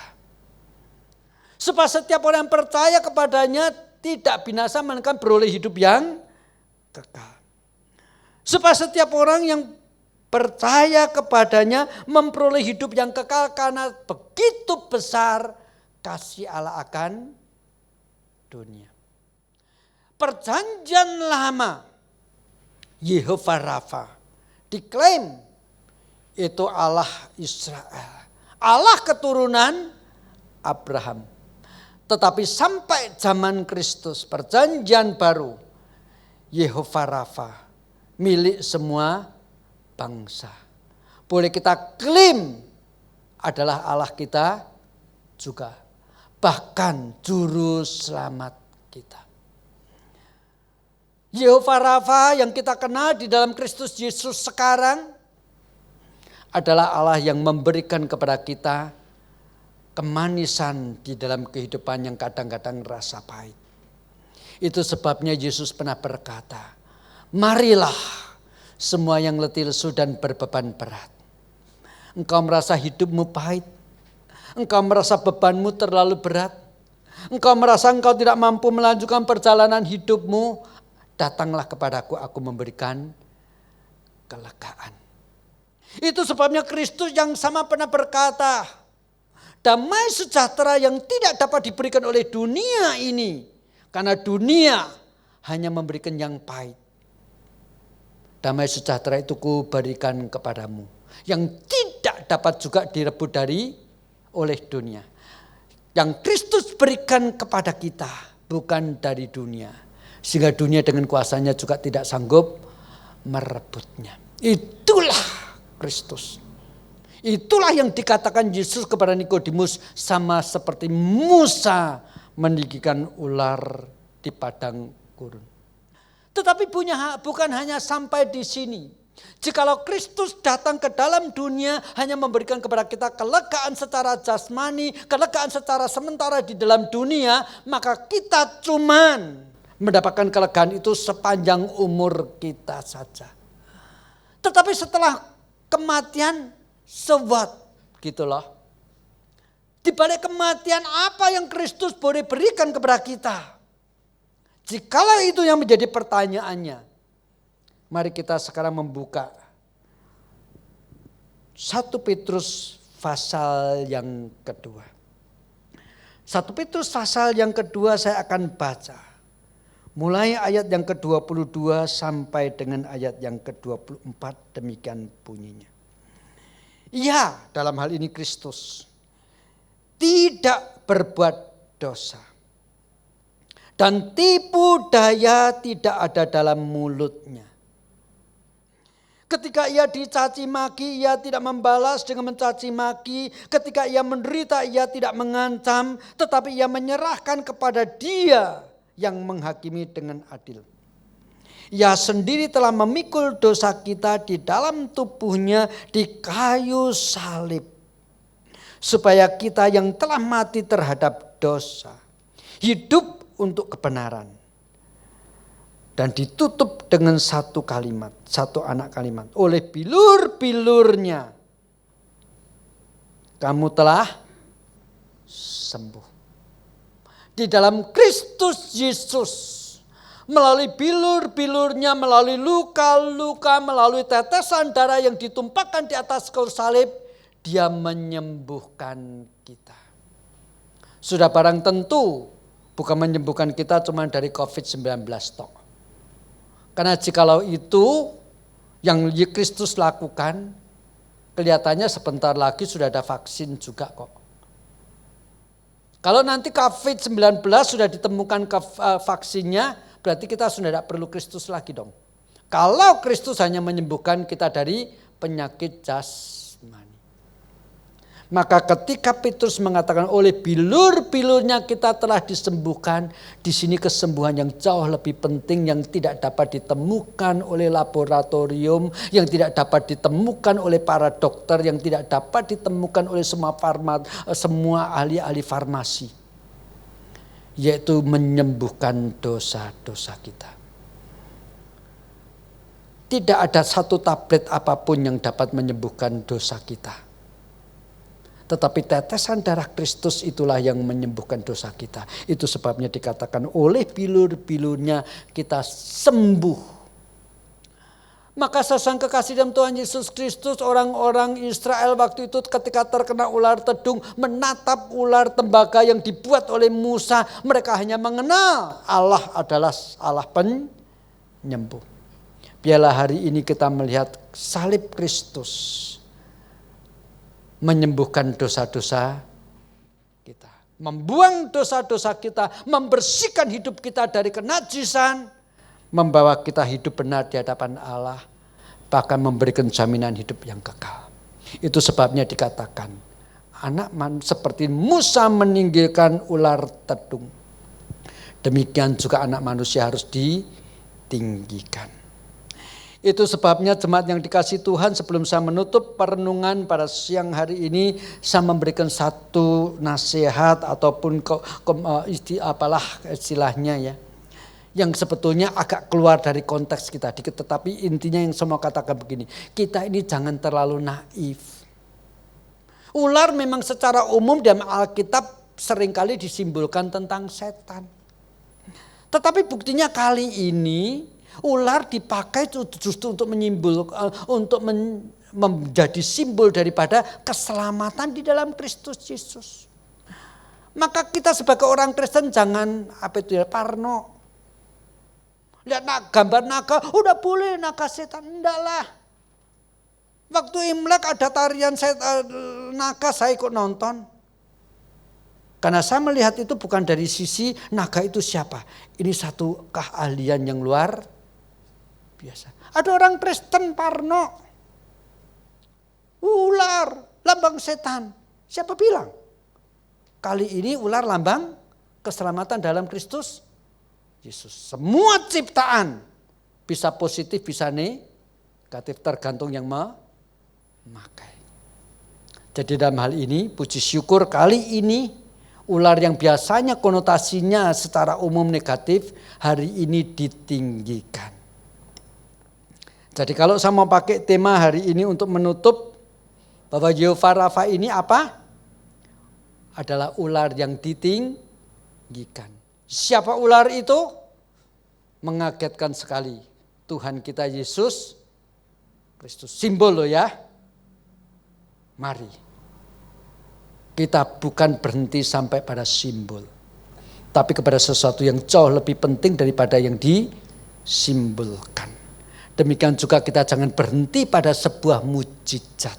supaya setiap orang yang percaya kepadanya tidak binasa, melainkan beroleh hidup yang kekal. Supaya setiap orang yang percaya kepadanya memperoleh hidup yang kekal, karena begitu besar kasih Allah akan dunia. Perjanjian lama, Yehova Rafa diklaim itu Allah Israel, Allah keturunan Abraham. Tetapi sampai zaman Kristus, perjanjian baru, Yehova Rafa milik semua bangsa. Boleh kita klaim adalah Allah kita juga, bahkan juru selamat kita. Yehova Rafa yang kita kenal di dalam Kristus Yesus sekarang adalah Allah yang memberikan kepada kita kemanisan di dalam kehidupan yang kadang-kadang rasa pahit. Itu sebabnya Yesus pernah berkata, marilah semua yang letih lesu dan berbeban berat. Engkau merasa hidupmu pahit, engkau merasa bebanmu terlalu berat, engkau merasa engkau tidak mampu melanjutkan perjalanan hidupmu, datanglah kepadaku, aku memberikan kelegaan. Itu sebabnya Kristus yang sama pernah berkata, damai sejahtera yang tidak dapat diberikan oleh dunia ini, karena dunia hanya memberikan yang pahit. Damai sejahtera itu kuberikan kepadamu, yang tidak dapat juga direbut oleh dunia. Yang Kristus berikan kepada kita bukan dari dunia, sehingga dunia dengan kuasanya juga tidak sanggup merebutnya. Itulah Kristus. Itulah yang dikatakan Yesus kepada Nikodemus, sama seperti Musa meninggikan ular di padang gurun. Tetapi bukan hanya sampai di sini. Jikalau Kristus datang ke dalam dunia hanya memberikan kepada kita kelegaan secara jasmani, kelegaan secara sementara di dalam dunia, maka kita cuman mendapatkan kelegaan itu sepanjang umur kita saja. Tetapi setelah kematian, sewat gitu loh. Di balik kematian apa yang Kristus boleh berikan kepada kita? Jikalau itu yang menjadi pertanyaannya, mari kita sekarang membuka 1 Petrus pasal yang kedua. 1 Petrus pasal yang kedua saya akan baca. Mulai ayat yang ke-22 sampai dengan ayat yang ke-24, demikian bunyinya. Ya, dalam hal ini Kristus tidak berbuat dosa, dan tipu daya tidak ada dalam mulutnya. Ketika ia dicaci maki, ia tidak membalas dengan mencaci maki. Ketika ia menderita, ia tidak mengancam, tetapi ia menyerahkan kepada Dia yang menghakimi dengan adil. Ia sendiri telah memikul dosa kita di dalam tubuhnya di kayu salib, supaya kita yang telah mati terhadap dosa hidup untuk kebenaran. Dan ditutup dengan satu anak kalimat. Oleh bilur-bilurnya kamu telah sembuh. Di dalam Kristus Yesus, melalui bilur-bilurnya, melalui luka-luka, melalui tetesan darah yang ditumpahkan di atas kayu salib, Dia menyembuhkan kita. Sudah barang tentu bukan menyembuhkan kita cuma dari COVID-19 tok. Karena jikalau itu yang Kristus lakukan, kelihatannya sebentar lagi sudah ada vaksin juga kok. Kalau nanti COVID-19 sudah ditemukan vaksinnya, berarti kita sudah tidak perlu Kristus lagi dong. Kalau Kristus hanya menyembuhkan kita dari penyakit jasmani. Maka ketika Petrus mengatakan oleh bilur-bilurnya kita telah disembuhkan, di sini kesembuhan yang jauh lebih penting yang tidak dapat ditemukan oleh laboratorium, yang tidak dapat ditemukan oleh para dokter, yang tidak dapat ditemukan oleh semua ahli-ahli farmasi, yaitu menyembuhkan dosa-dosa kita. Tidak ada satu tablet apapun yang dapat menyembuhkan dosa kita. Tetapi tetesan darah Kristus itulah yang menyembuhkan dosa kita. Itu sebabnya dikatakan oleh bilur-bilurnya kita sembuh. Maka sesang kekasih dalam Tuhan Yesus Kristus, orang-orang Israel waktu itu ketika terkena ular tedung, menatap ular tembaga yang dibuat oleh Musa, mereka hanya mengenal Allah adalah Allah penyembuh. Biarlah hari ini kita melihat salib Kristus menyembuhkan dosa-dosa kita, membuang dosa-dosa kita, membersihkan hidup kita dari kenajisan, membawa kita hidup benar di hadapan Allah, bahkan memberikan jaminan hidup yang kekal. Itu sebabnya dikatakan seperti Musa meninggalkan ular tedung, demikian juga anak manusia harus ditinggikan. Itu sebabnya jemaat yang dikasihi Tuhan, sebelum saya menutup perenungan pada siang hari ini, saya memberikan satu nasihat ataupun istilahnya ya, yang sebetulnya agak keluar dari konteks kita dikit, tetapi intinya yang saya mau katakan begini, kita ini jangan terlalu naif. Ular memang secara umum dalam Alkitab seringkali disimbolkan tentang setan. Tetapi buktinya kali ini ular dipakai justru untuk menjadi simbol daripada keselamatan di dalam Kristus Yesus. Maka kita sebagai orang Kristen jangan parno. Lihat gambar naga, udah boleh naga setan, enggak lah. Waktu Imlek ada tarian naga, saya ikut nonton. Karena saya melihat itu bukan dari sisi naga itu siapa. Ini satu keahlian yang luar biasa. Ada orang Kristen parno. Ular, lambang setan. Siapa bilang? Kali ini ular lambang keselamatan dalam Kristus Yesus. Semua ciptaan bisa positif, bisa negatif, tergantung yang memakai. Jadi dalam hal ini puji syukur kali ini ular yang biasanya konotasinya secara umum negatif hari ini ditinggikan. Jadi kalau saya mau pakai tema hari ini untuk menutup bahwa Yehovah Rafa ini apa? Adalah ular yang ditinggikan. Siapa ular itu? Mengagetkan sekali. Tuhan kita Yesus Kristus. Simbol loh ya. Mari. Kita bukan berhenti sampai pada simbol. Tapi kepada sesuatu yang jauh lebih penting daripada yang disimbolkan. Demikian juga kita jangan berhenti pada sebuah mujizat.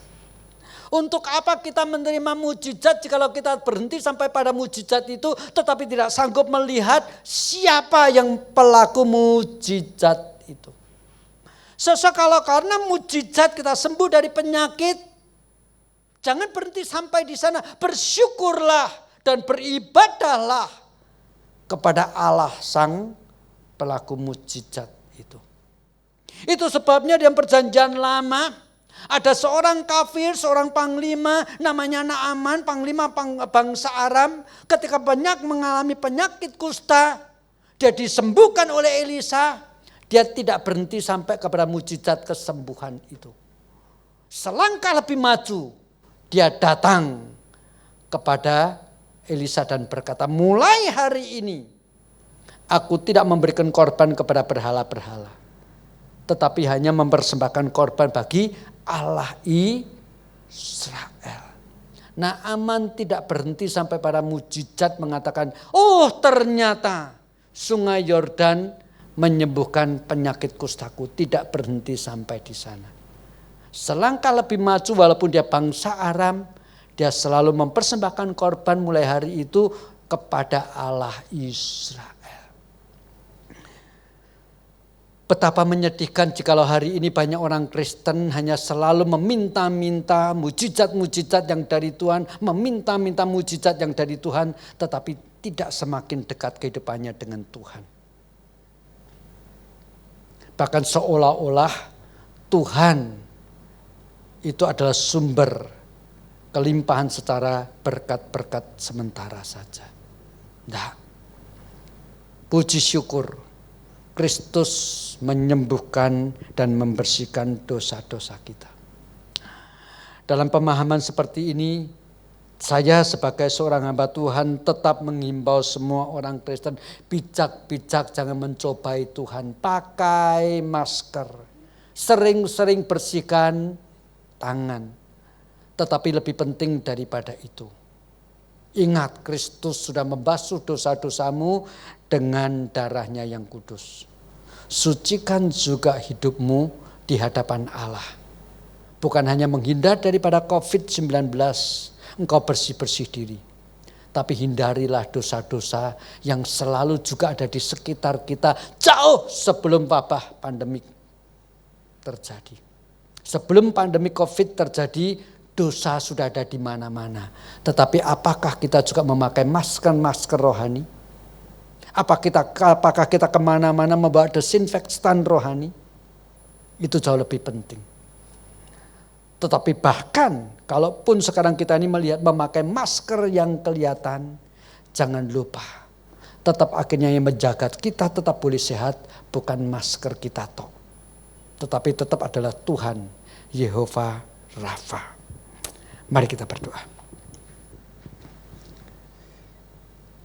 Untuk apa kita menerima mujizat jikalau kita berhenti sampai pada mujizat itu tetapi tidak sanggup melihat siapa yang pelaku mujizat itu. Kalau karena mujizat kita sembuh dari penyakit, jangan berhenti sampai di sana. Bersyukurlah dan beribadahlah kepada Allah sang pelaku mujizat itu. Itu sebabnya di perjanjian lama ada seorang kafir, seorang panglima namanya Naaman, panglima bangsa Aram. Ketika banyak mengalami penyakit kusta, dia disembuhkan oleh Elisa. Dia tidak berhenti sampai kepada mujizat kesembuhan itu. Selangkah lebih maju, dia datang kepada Elisa dan berkata, mulai hari ini aku tidak memberikan korban kepada berhala-berhala. Tetapi hanya mempersembahkan korban bagi Allah Israel. Naaman tidak berhenti sampai pada mujizat mengatakan, oh ternyata sungai Yordan menyembuhkan penyakit kustaku. Tidak berhenti sampai di sana. Selangkah lebih maju walaupun dia bangsa Aram, dia selalu mempersembahkan korban mulai hari itu kepada Allah Israel. Betapa menyedihkan jikalau hari ini banyak orang Kristen hanya selalu meminta-minta mujizat-mujizat yang dari Tuhan, meminta-minta mujizat yang dari Tuhan, tetapi tidak semakin dekat kehidupannya dengan Tuhan. Bahkan seolah-olah Tuhan itu adalah sumber kelimpahan secara berkat-berkat sementara saja. Nah, puji syukur Kristus menyembuhkan dan membersihkan dosa-dosa kita. Dalam pemahaman seperti ini, saya sebagai seorang hamba Tuhan tetap menghimbau semua orang Kristen bijak-bijak jangan mencobai Tuhan. Pakai masker, sering-sering bersihkan tangan. Tetapi lebih penting daripada itu, ingat Kristus sudah membasuh dosa-dosamu dengan darahnya yang kudus. Sucikan juga hidupmu di hadapan Allah. Bukan hanya menghindar daripada COVID-19, engkau bersih-bersih diri. Tapi hindarilah dosa-dosa yang selalu juga ada di sekitar kita jauh sebelum wabah pandemik terjadi. Sebelum pandemi COVID terjadi, dosa sudah ada di mana-mana. Tetapi apakah kita juga memakai masker rohani? Apakah kita kemana-mana membawa desinfektan rohani? Itu jauh lebih penting. Tetapi bahkan kalaupun sekarang kita ini melihat memakai masker yang kelihatan, jangan lupa tetap akhirnya yang menjaga kita tetap boleh sehat bukan masker kita toh. Tetapi tetap adalah Tuhan Yehova Rafa. Mari kita berdoa.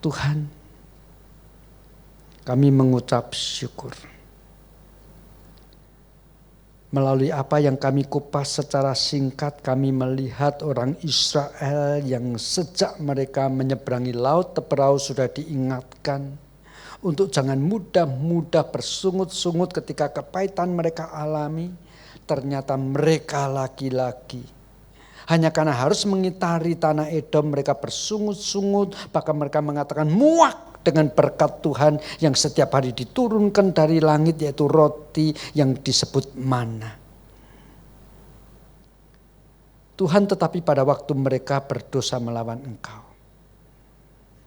Tuhan, kami mengucap syukur. Melalui apa yang kami kupas secara singkat, kami melihat orang Israel yang sejak mereka menyeberangi laut Teberau sudah diingatkan untuk jangan mudah-mudah bersungut-sungut ketika kepahitan mereka alami. Ternyata mereka laki-laki. Hanya karena harus mengitari tanah Edom mereka bersungut-sungut, bahkan mereka mengatakan muak dengan berkat Tuhan yang setiap hari diturunkan dari langit, yaitu roti yang disebut mana. Tuhan, tetapi pada waktu mereka berdosa melawan Engkau,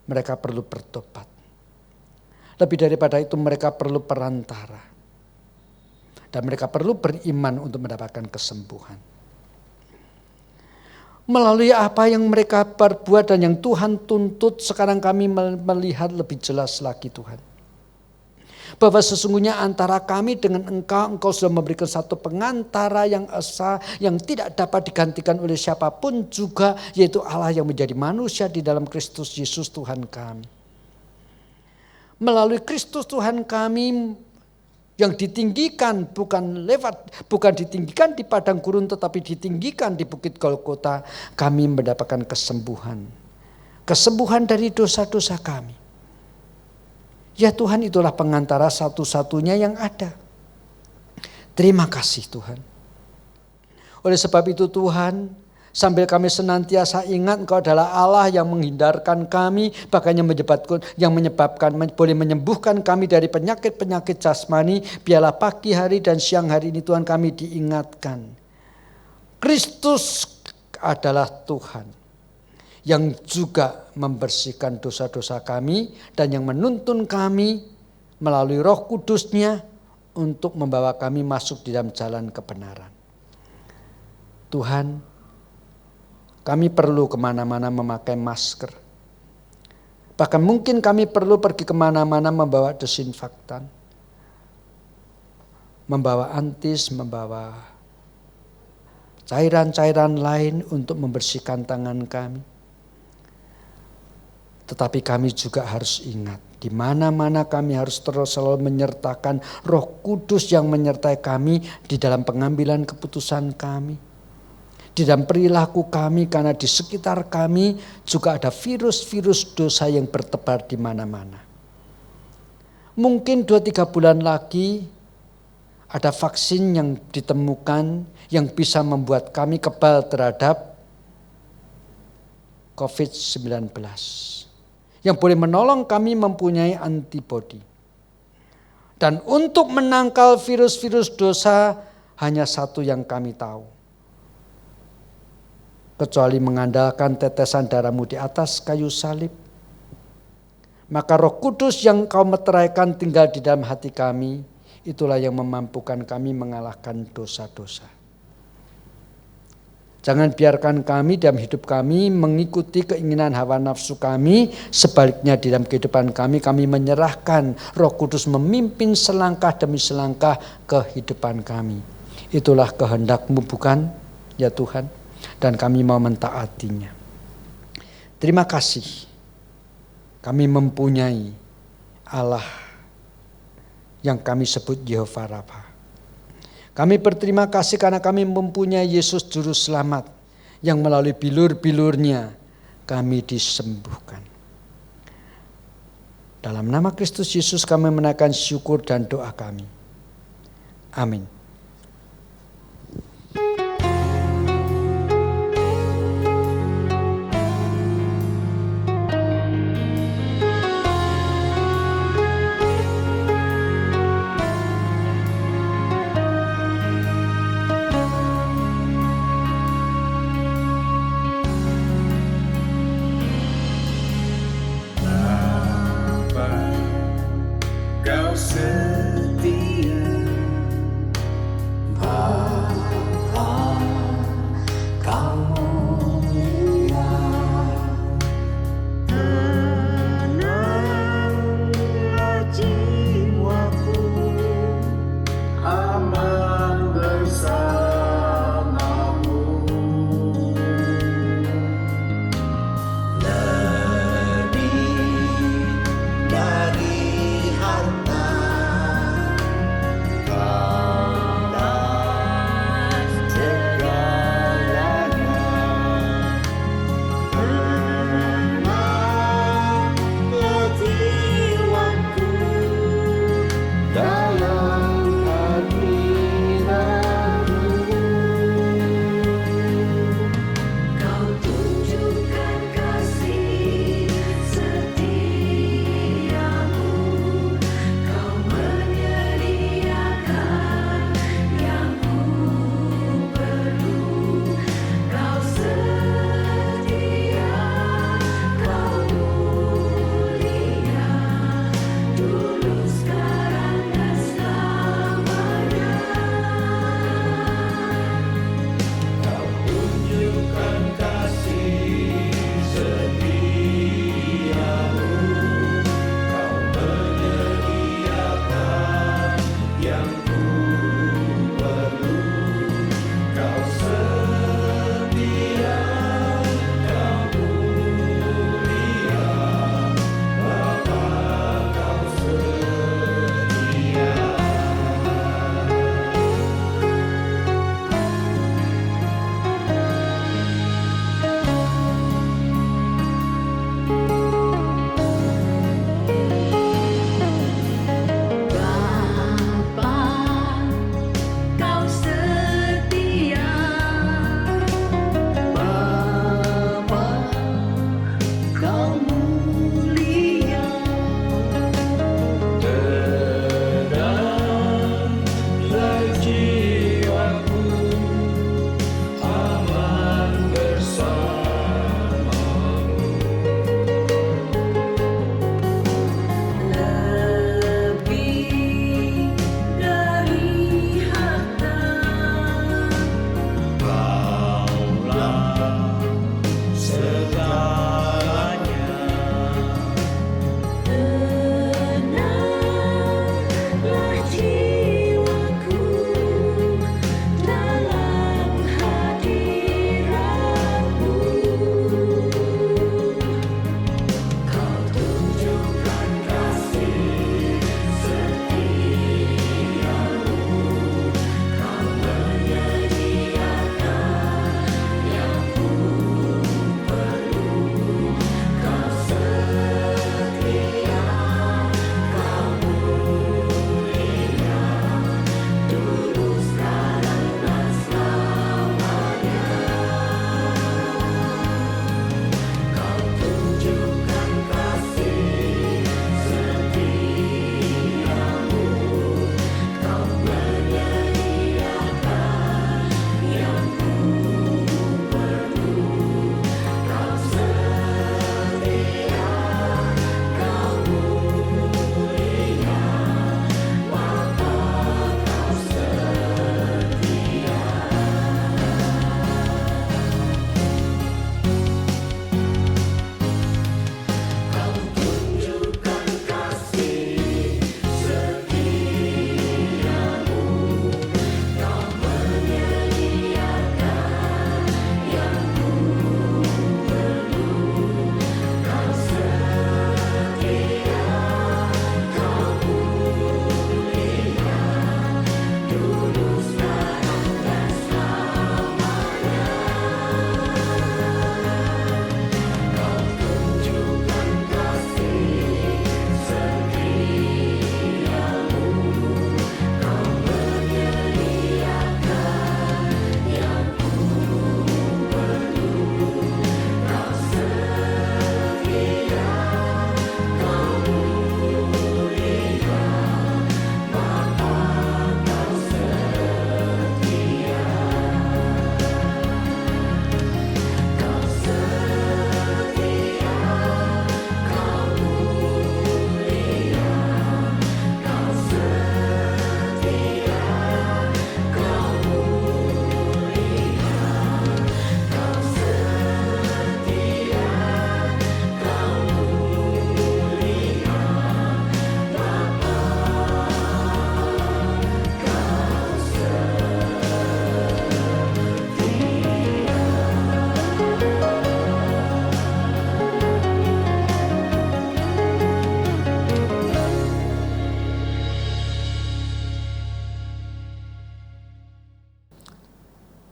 mereka perlu bertobat. Lebih daripada itu mereka perlu perantara. Dan mereka perlu beriman untuk mendapatkan kesembuhan. Melalui apa yang mereka perbuat dan yang Tuhan tuntut, sekarang kami melihat lebih jelas lagi Tuhan. Bahwa sesungguhnya antara kami dengan Engkau sudah memberikan satu pengantara yang esa, yang tidak dapat digantikan oleh siapapun juga, yaitu Allah yang menjadi manusia di dalam Kristus Yesus Tuhan kami. Melalui Kristus Tuhan kami, yang ditinggikan bukan ditinggikan di padang gurun, tetapi ditinggikan di bukit Golgota, kami mendapatkan kesembuhan. Kesembuhan dari dosa-dosa kami. Ya Tuhan, itulah pengantara satu-satunya yang ada. Terima kasih Tuhan. Oleh sebab itu Tuhan, sambil kami senantiasa ingat Engkau adalah Allah yang menghindarkan kami, bahkan yang menyebabkan boleh menyembuhkan kami dari penyakit-penyakit jasmani. Biarlah pagi hari dan siang hari ini Tuhan kami diingatkan. Kristus adalah Tuhan yang juga membersihkan dosa-dosa kami dan yang menuntun kami melalui Roh Kudus-Nya untuk membawa kami masuk di dalam jalan kebenaran. Tuhan, kami perlu kemana-mana memakai masker. Bahkan mungkin kami perlu pergi kemana-mana membawa desinfektan. Membawa antis, membawa cairan-cairan lain untuk membersihkan tangan kami. Tetapi kami juga harus ingat, di mana-mana kami harus terus selalu menyertakan Roh Kudus yang menyertai kami di dalam pengambilan keputusan kami. Di dalam perilaku kami, karena di sekitar kami juga ada virus-virus dosa yang bertebar di mana-mana. Mungkin 2-3 bulan lagi ada vaksin yang ditemukan yang bisa membuat kami kebal terhadap COVID-19. Yang boleh menolong kami mempunyai antibodi. Dan untuk menangkal virus-virus dosa hanya satu yang kami tahu. Kecuali mengandalkan tetesan darah-Mu di atas kayu salib. Maka Roh Kudus yang Kau meteraikan tinggal di dalam hati kami. Itulah yang memampukan kami mengalahkan dosa-dosa. Jangan biarkan kami dalam hidup kami mengikuti keinginan hawa nafsu kami. Sebaliknya di dalam kehidupan kami menyerahkan Roh Kudus memimpin selangkah demi selangkah kehidupan kami. Itulah kehendak-Mu bukan ya Tuhan? Dan kami mau mentaatinya. Terima kasih. Kami mempunyai Allah yang kami sebut Yehova Rafa. Kami berterima kasih karena kami mempunyai Yesus Juru Selamat yang melalui bilur-bilurnya kami disembuhkan. Dalam nama Kristus Yesus kami menaikkan syukur dan doa kami. Amin.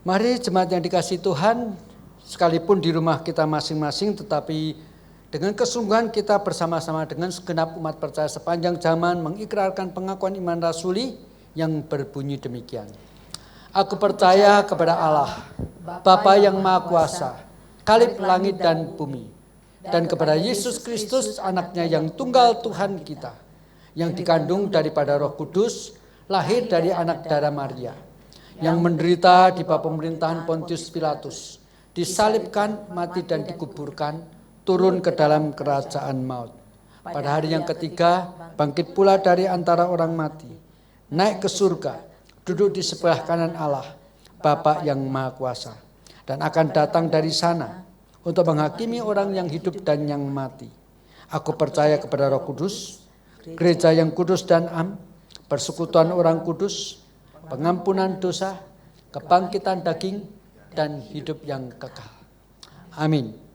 Mari jemaat yang dikasihi Tuhan, sekalipun di rumah kita masing-masing, tetapi dengan kesungguhan kita bersama-sama dengan segenap umat percaya sepanjang zaman mengikrarkan pengakuan iman rasuli yang berbunyi demikian. Aku percaya kepada Allah, Bapa yang Maha Kuasa, Khalib langit dan bumi, dan kepada Yesus Kristus anaknya yang tunggal Tuhan kita, yang dikandung daripada Roh Kudus, lahir dari anak darah Maria, yang menderita di bawah pemerintahan Pontius Pilatus, disalibkan, mati dan dikuburkan, turun ke dalam kerajaan maut. Pada hari yang ketiga, bangkit pula dari antara orang mati, naik ke surga, duduk di sebelah kanan Allah, Bapa yang Maha Kuasa, dan akan datang dari sana untuk menghakimi orang yang hidup dan yang mati. Aku percaya kepada Roh Kudus, gereja yang kudus dan am, persekutuan orang kudus, pengampunan dosa, kebangkitan daging, dan hidup yang kekal. Amin.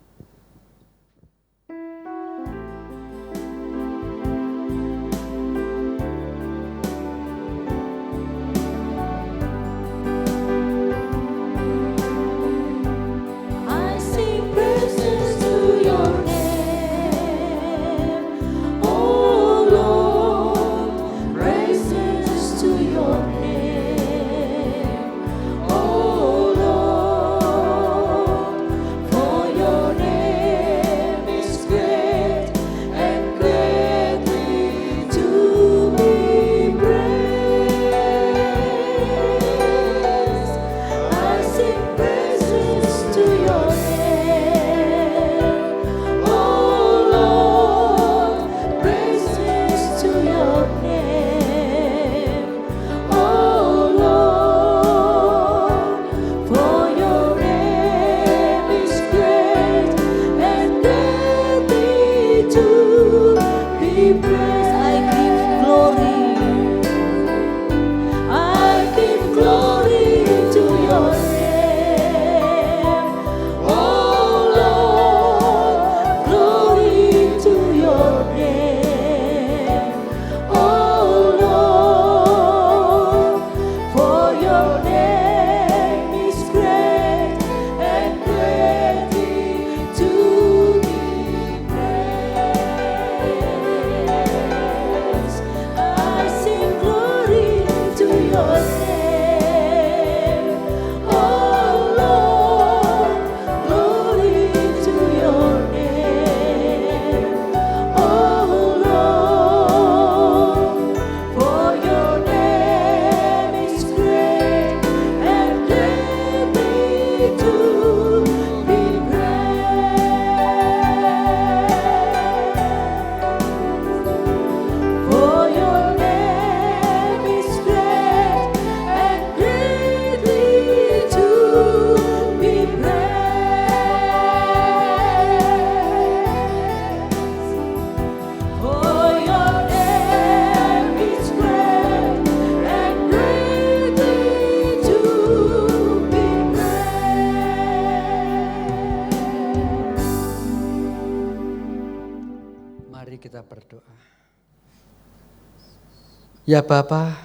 Ya Bapa,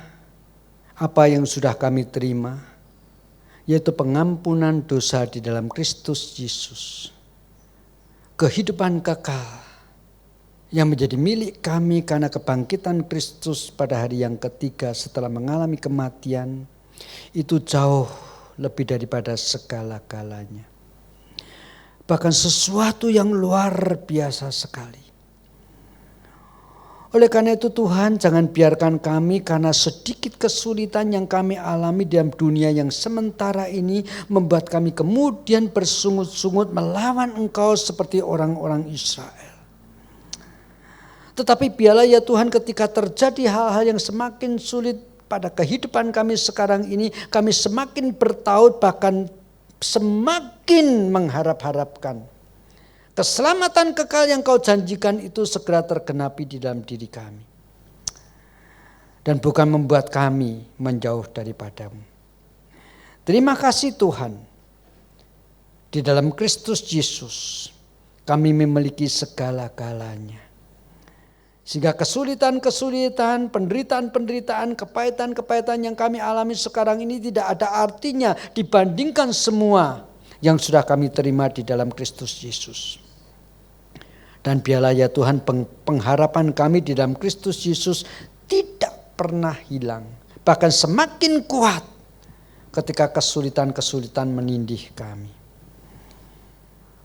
apa yang sudah kami terima, yaitu pengampunan dosa di dalam Kristus Yesus, kehidupan kekal yang menjadi milik kami karena kebangkitan Kristus pada hari yang ketiga setelah mengalami kematian, itu jauh lebih daripada segala-galanya. Bahkan sesuatu yang luar biasa sekali. Oleh karena itu Tuhan, jangan biarkan kami karena sedikit kesulitan yang kami alami dalam dunia yang sementara ini membuat kami kemudian bersungut-sungut melawan Engkau seperti orang-orang Israel. Tetapi biarlah ya Tuhan, ketika terjadi hal-hal yang semakin sulit pada kehidupan kami sekarang ini, kami semakin bertaut, bahkan semakin mengharap-harapkan keselamatan kekal yang Kau janjikan itu segera tergenapi di dalam diri kami. Dan bukan membuat kami menjauh daripada-Mu. Terima kasih Tuhan. Di dalam Kristus Yesus kami memiliki segala-galanya. Sehingga kesulitan-kesulitan, penderitaan-penderitaan, kepahitan-kepahitan yang kami alami sekarang ini tidak ada artinya dibandingkan semua yang sudah kami terima di dalam Kristus Yesus. Dan biarlah ya Tuhan, pengharapan kami di dalam Kristus Yesus tidak pernah hilang. Bahkan semakin kuat ketika kesulitan-kesulitan menindih kami.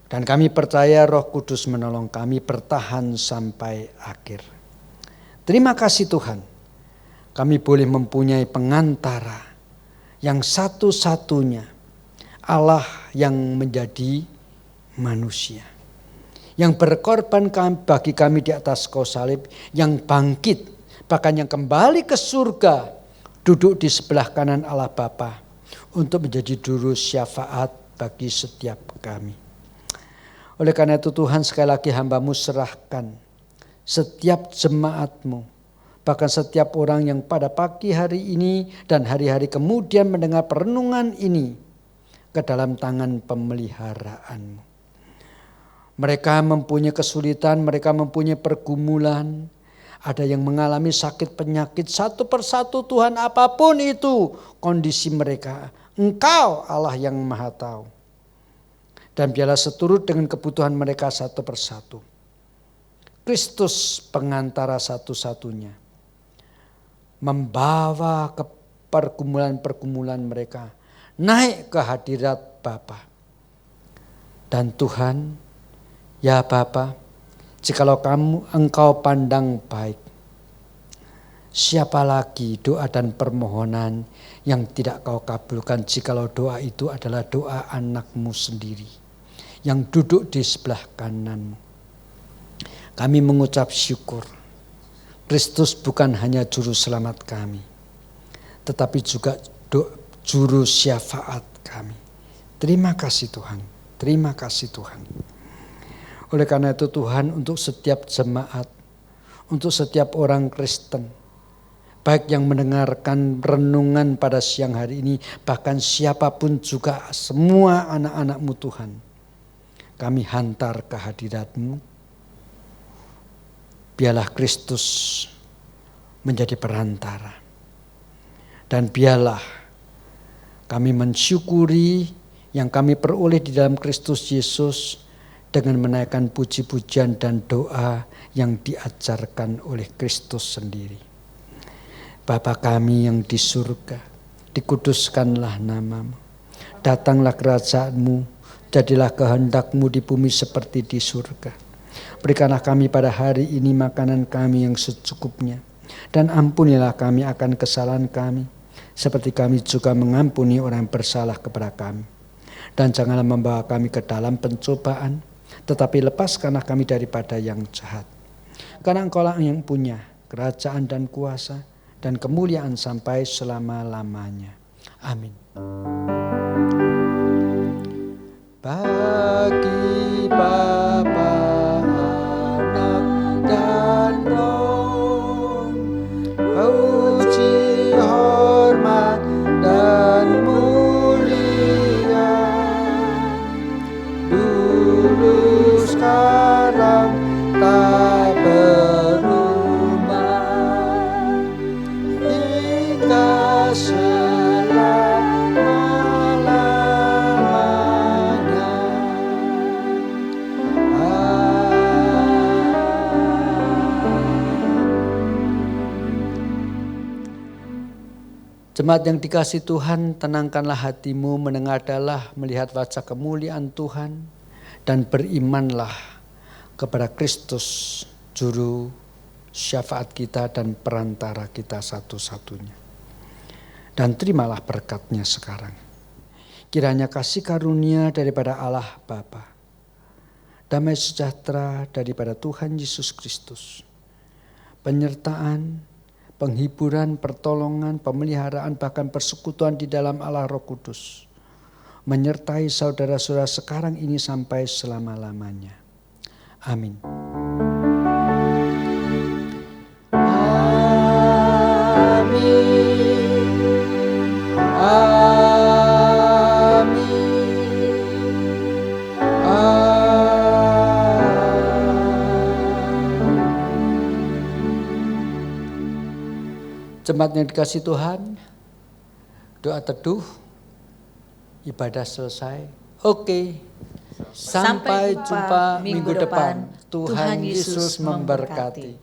Dan kami percaya Roh Kudus menolong kami bertahan sampai akhir. Terima kasih Tuhan, kami boleh mempunyai pengantara yang satu-satunya, Allah yang menjadi manusia. Yang berkorban bagi kami di atas kayu salib, yang bangkit, bahkan yang kembali ke surga, duduk di sebelah kanan Allah Bapa untuk menjadi juru syafaat bagi setiap kami. Oleh karena itu Tuhan, sekali lagi hamba-Mu serahkan setiap jemaat-Mu, bahkan setiap orang yang pada pagi hari ini dan hari-hari kemudian mendengar perenungan ini ke dalam tangan pemeliharaan-Mu. Mereka mempunyai kesulitan, mereka mempunyai pergumulan, ada yang mengalami sakit penyakit satu persatu. Tuhan, apapun itu kondisi mereka, Engkau Allah yang Maha Tahu. Dan biarlah seturut dengan kebutuhan mereka satu persatu. Kristus pengantara satu-satunya membawa ke pergumulan-pergumulan mereka naik ke hadirat Bapa. Dan Tuhan, ya Bapa, jikalau Engkau pandang baik, siapa lagi doa dan permohonan yang tidak Kau kabulkan jikalau doa itu adalah doa anak-Mu sendiri yang duduk di sebelah kanan-Mu. Kami mengucap syukur, Kristus bukan hanya juru selamat kami, tetapi juga juru syafaat kami. Terima kasih Tuhan, terima kasih Tuhan. Oleh karena itu Tuhan, untuk setiap jemaat, untuk setiap orang Kristen, baik yang mendengarkan renungan pada siang hari ini, bahkan siapapun juga, semua anak-anak-Mu Tuhan, kami hantar ke hadirat-Mu. Biarlah Kristus menjadi perantara. Dan biarlah kami mensyukuri yang kami peroleh di dalam Kristus Yesus dengan menaikkan puji-pujian dan doa yang diajarkan oleh Kristus sendiri. Bapa kami yang di surga, dikuduskanlah nama-Mu. Datanglah kerajaan-Mu, jadilah kehendak-Mu di bumi seperti di surga. Berikanlah kami pada hari ini makanan kami yang secukupnya. Dan ampunilah kami akan kesalahan kami, seperti kami juga mengampuni orang yang bersalah kepada kami. Dan janganlah membawa kami ke dalam pencobaan, tetapi lepaskanlah kami daripada yang jahat. Karena Engkau-lah yang punya kerajaan dan kuasa dan kemuliaan sampai selama-lamanya. Amin. Bagi Bapa, Anak, dan Roh, puji, hormat, dan mulia, dulu, sekarang, tak berubah, hingga Jemaat yang dikasihi Tuhan, tenangkanlah hatimu, menengadahlah melihat wajah kemuliaan Tuhan, dan berimanlah kepada Kristus, juru syafaat kita dan perantara kita satu-satunya. Dan terimalah berkat-Nya sekarang. Kiranya kasih karunia daripada Allah Bapa, damai sejahtera daripada Tuhan Yesus Kristus, penyertaan, penghiburan, pertolongan, pemeliharaan, bahkan persekutuan di dalam Allah Roh Kudus menyertai saudara-saudara sekarang ini sampai selama-lamanya. Amin. Jemaat yang dikasih Tuhan, doa teduh, ibadah selesai. Oke, sampai jumpa minggu depan. Tuhan Yesus memberkati.